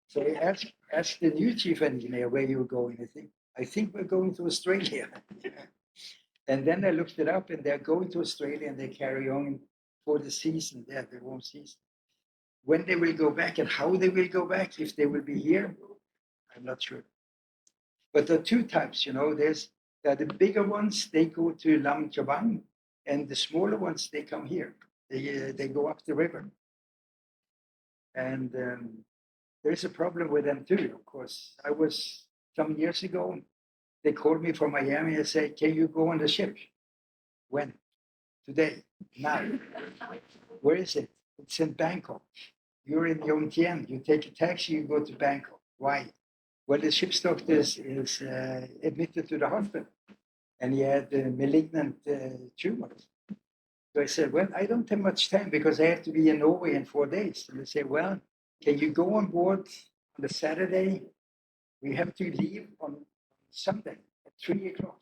So I asked the new chief engineer where you were going. I think we're going to Australia. And then I looked it up, and they're going to Australia, and they carry on for the season, the warm season. When they will go back and how they will go back, if they will be here, I'm not sure. But there are two types, you know. There are the bigger ones, they go to Lam Chabang, and the smaller ones, they come here. They go up the river. And there's a problem with them too, of course. I was some years ago, they called me from Miami and said, can you go on the ship? When? Today, now. Where is it? It's in Bangkok. You're in Yongtien. You take a taxi, you go to Bangkok. Why? Well, the ship's doctor is admitted to the hospital, and he had malignant tumors. So I said, well, I don't have much time because I have to be in Norway in 4 days. And they say, well, can you go on board on the Saturday? We have to leave on Sunday at 3:00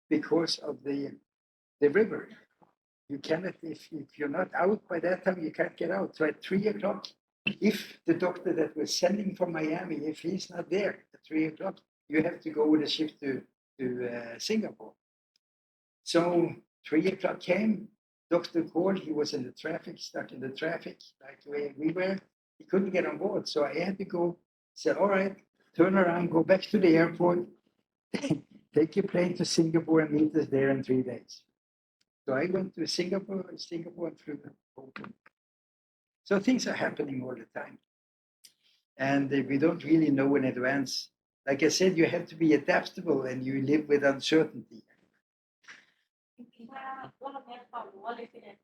because of the river. You cannot, if you're not out by that time, you can't get out. So at 3:00, if the doctor that was sending from Miami, if he's not there at 3:00, you have to go with a ship to Singapore. So 3:00 came, doctor called, he was in the traffic, stuck in the traffic, like the way we were. He couldn't get on board. So I had to go, said, all right, turn around, go back to the airport, take your plane to Singapore and meet us there in 3 days. So I went to Singapore and flew home. So things are happening all the time. And we don't really know in advance. Like I said, you have to be adaptable and you live with uncertainty. จริงๆว่ารอบนี้ความรู้ว่า resident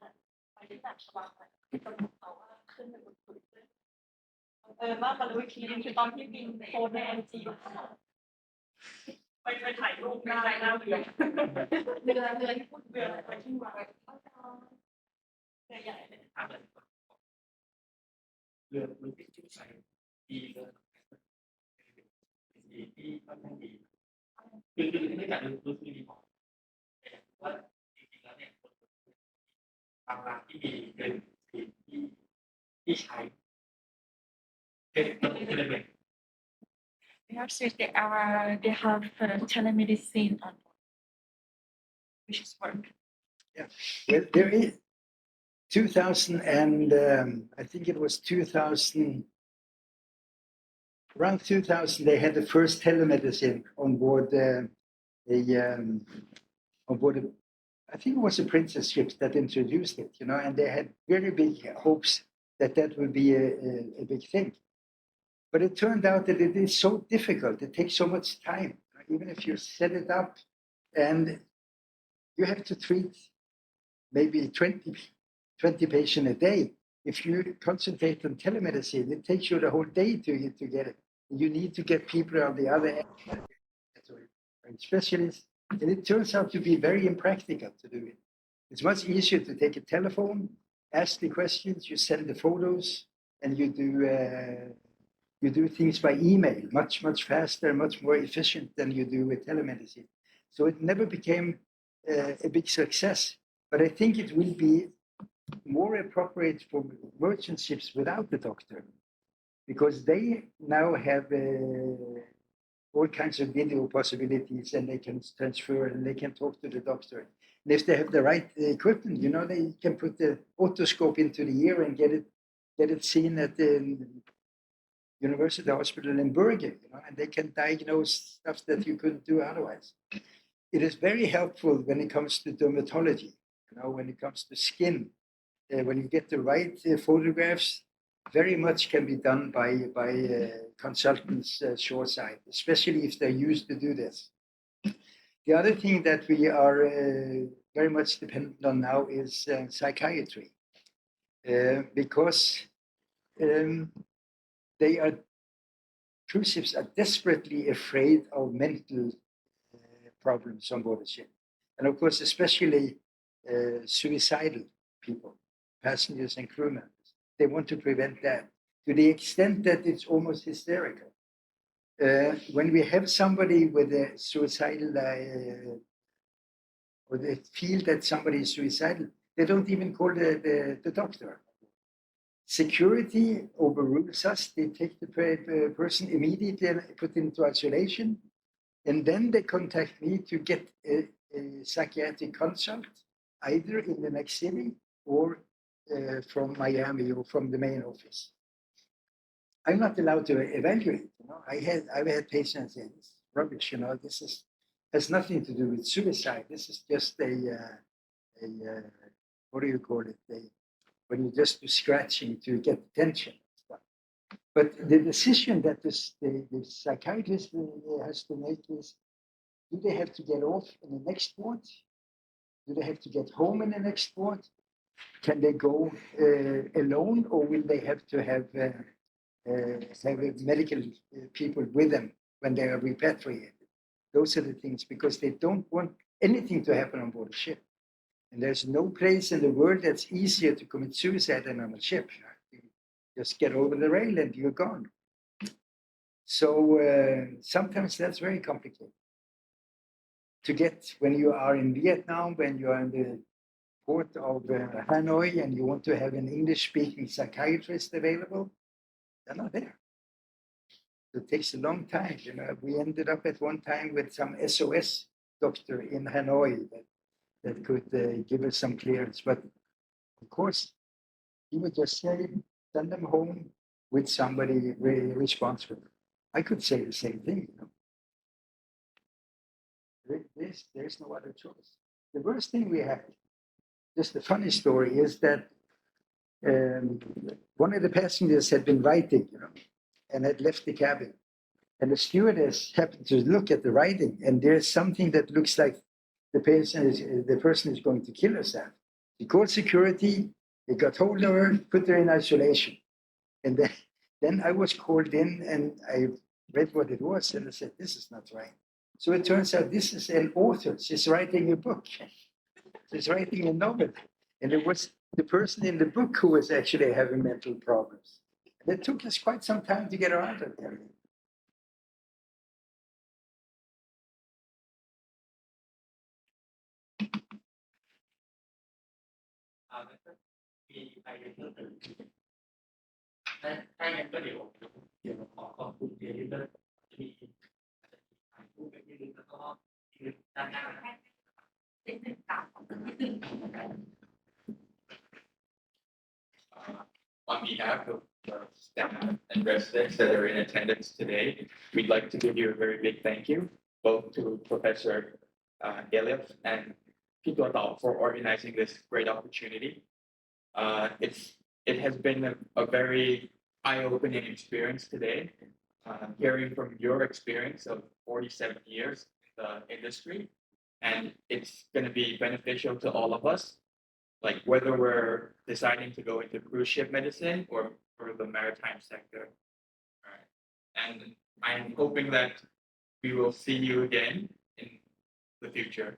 ไปที่ต่างจังหวัดที่กำหนดเอาว่าขึ้นไปบนตึกเลยว่ามารู้อีกทีนึงคือตอนที่บินโพสในไอจีไปถ่ายรูปได้หน้าเรือที่พูดเรือไปที่วัดเรือใหญ่เลย เรื่องมันเป็นจุดใส่ดีเลยที่ค่อนข้างดีคือไม่อยากรู้สึกดีพอว่าจริงๆแล้วเนี่ยบางร้านที่มีเป็นที่ใช้เป็นระบบเทเลเมด Perhaps if they have telemedicine on board, which is work. Well, there is 2000 and I think it was 2000, around 2000, they had the first telemedicine on board I think it was a Princess ship that introduced it, and they had very big hopes that that would be a big thing. But it turned out that it is so difficult. It takes so much time, even if you set it up and you have to treat maybe 20 patients a day. If you concentrate on telemedicine, it takes you the whole day to get it. You need to get people on the other end, specialists, and it turns out to be very impractical to do it. It's much easier to take a telephone, ask the questions, you send the photos, and you do things by email, much faster, much more efficient than you do with telemedicine. So it never became a big success. But I think it will be more appropriate for merchant ships without the doctor, because they now have all kinds of video possibilities, and they can transfer and they can talk to the doctor. And if they have the right equipment, they can put the otoscope into the ear and get it seen at the University Hospital in Bergen, and they can diagnose stuff that you couldn't do otherwise. It is very helpful when it comes to dermatology, when it comes to skin. When you get the right photographs, very much can be done by consultants shoreside, especially if they're used to do this. The other thing that we are very much dependent on now is psychiatry, because cruise ships are desperately afraid of mental problems on board the ship. And of course, especially suicidal people, passengers and crew members. They want to prevent that to the extent that it's almost hysterical. When we have somebody with a suicidal, or they feel that somebody is suicidal, they don't even call the doctor. Security overrules us. They take the person immediately and put into isolation. And then they contact me to get a psychiatric consult, either in the next city or from Miami or from the main office. I'm not allowed to evaluate. I've had patients saying, "This is rubbish. This has nothing to do with suicide. This is just what do you call it? When you just do scratching to get attention." But the decision that the psychiatrist has to make is: do they have to get off in the next port? Do they have to get home in the next port? Can they go alone, or will they have to have medical people with them when they are repatriated? Those are the things, because they don't want anything to happen on board a ship. And there's no place in the world that's easier to commit suicide than on a ship. You just get over the rail and you're gone. So sometimes that's very complicated. To get, when you are in Vietnam, when you are in the port of Hanoi and you want to have an English-speaking psychiatrist available, they're not there. It takes a long time. We ended up at one time with some SOS doctor in Hanoi that could give us some clearance. But of course, he would just say, send them home with somebody responsible. I could say the same thing. There's no other choice. The worst thing we had, just a funny story, is that one of the passengers had been writing, and had left the cabin. And the stewardess happened to look at the writing, and there's something that looks like the person is going to kill herself. She called security, they got hold of her, put her in isolation. And then I was called in and I read what it was, and I said, this is not right. So it turns out this is an author. She's writing a book. She's writing a novel. And it was the person in the book who was actually having mental problems. And it took us quite some time to get her out of there.มีใครเพิ่มเติมถ้าอย่างนั้นก็เดี๋ยวขอบคุณเอลิฟด้วยจะมีถ่ายรูปแบบนี้แล้วก็ยืนด้านหน้า On behalf of the staff and residents that are in attendance today, we'd like to give you a very big thank you, both to Professor Eilif and Peter Dahl for organizing this great opportunity. It has been a very eye-opening experience today, hearing from your experience of 47 years in the industry, and it's going to be beneficial to all of us, like whether we're deciding to go into cruise ship medicine or for the maritime sector. All right. And I'm hoping that we will see you again in the future.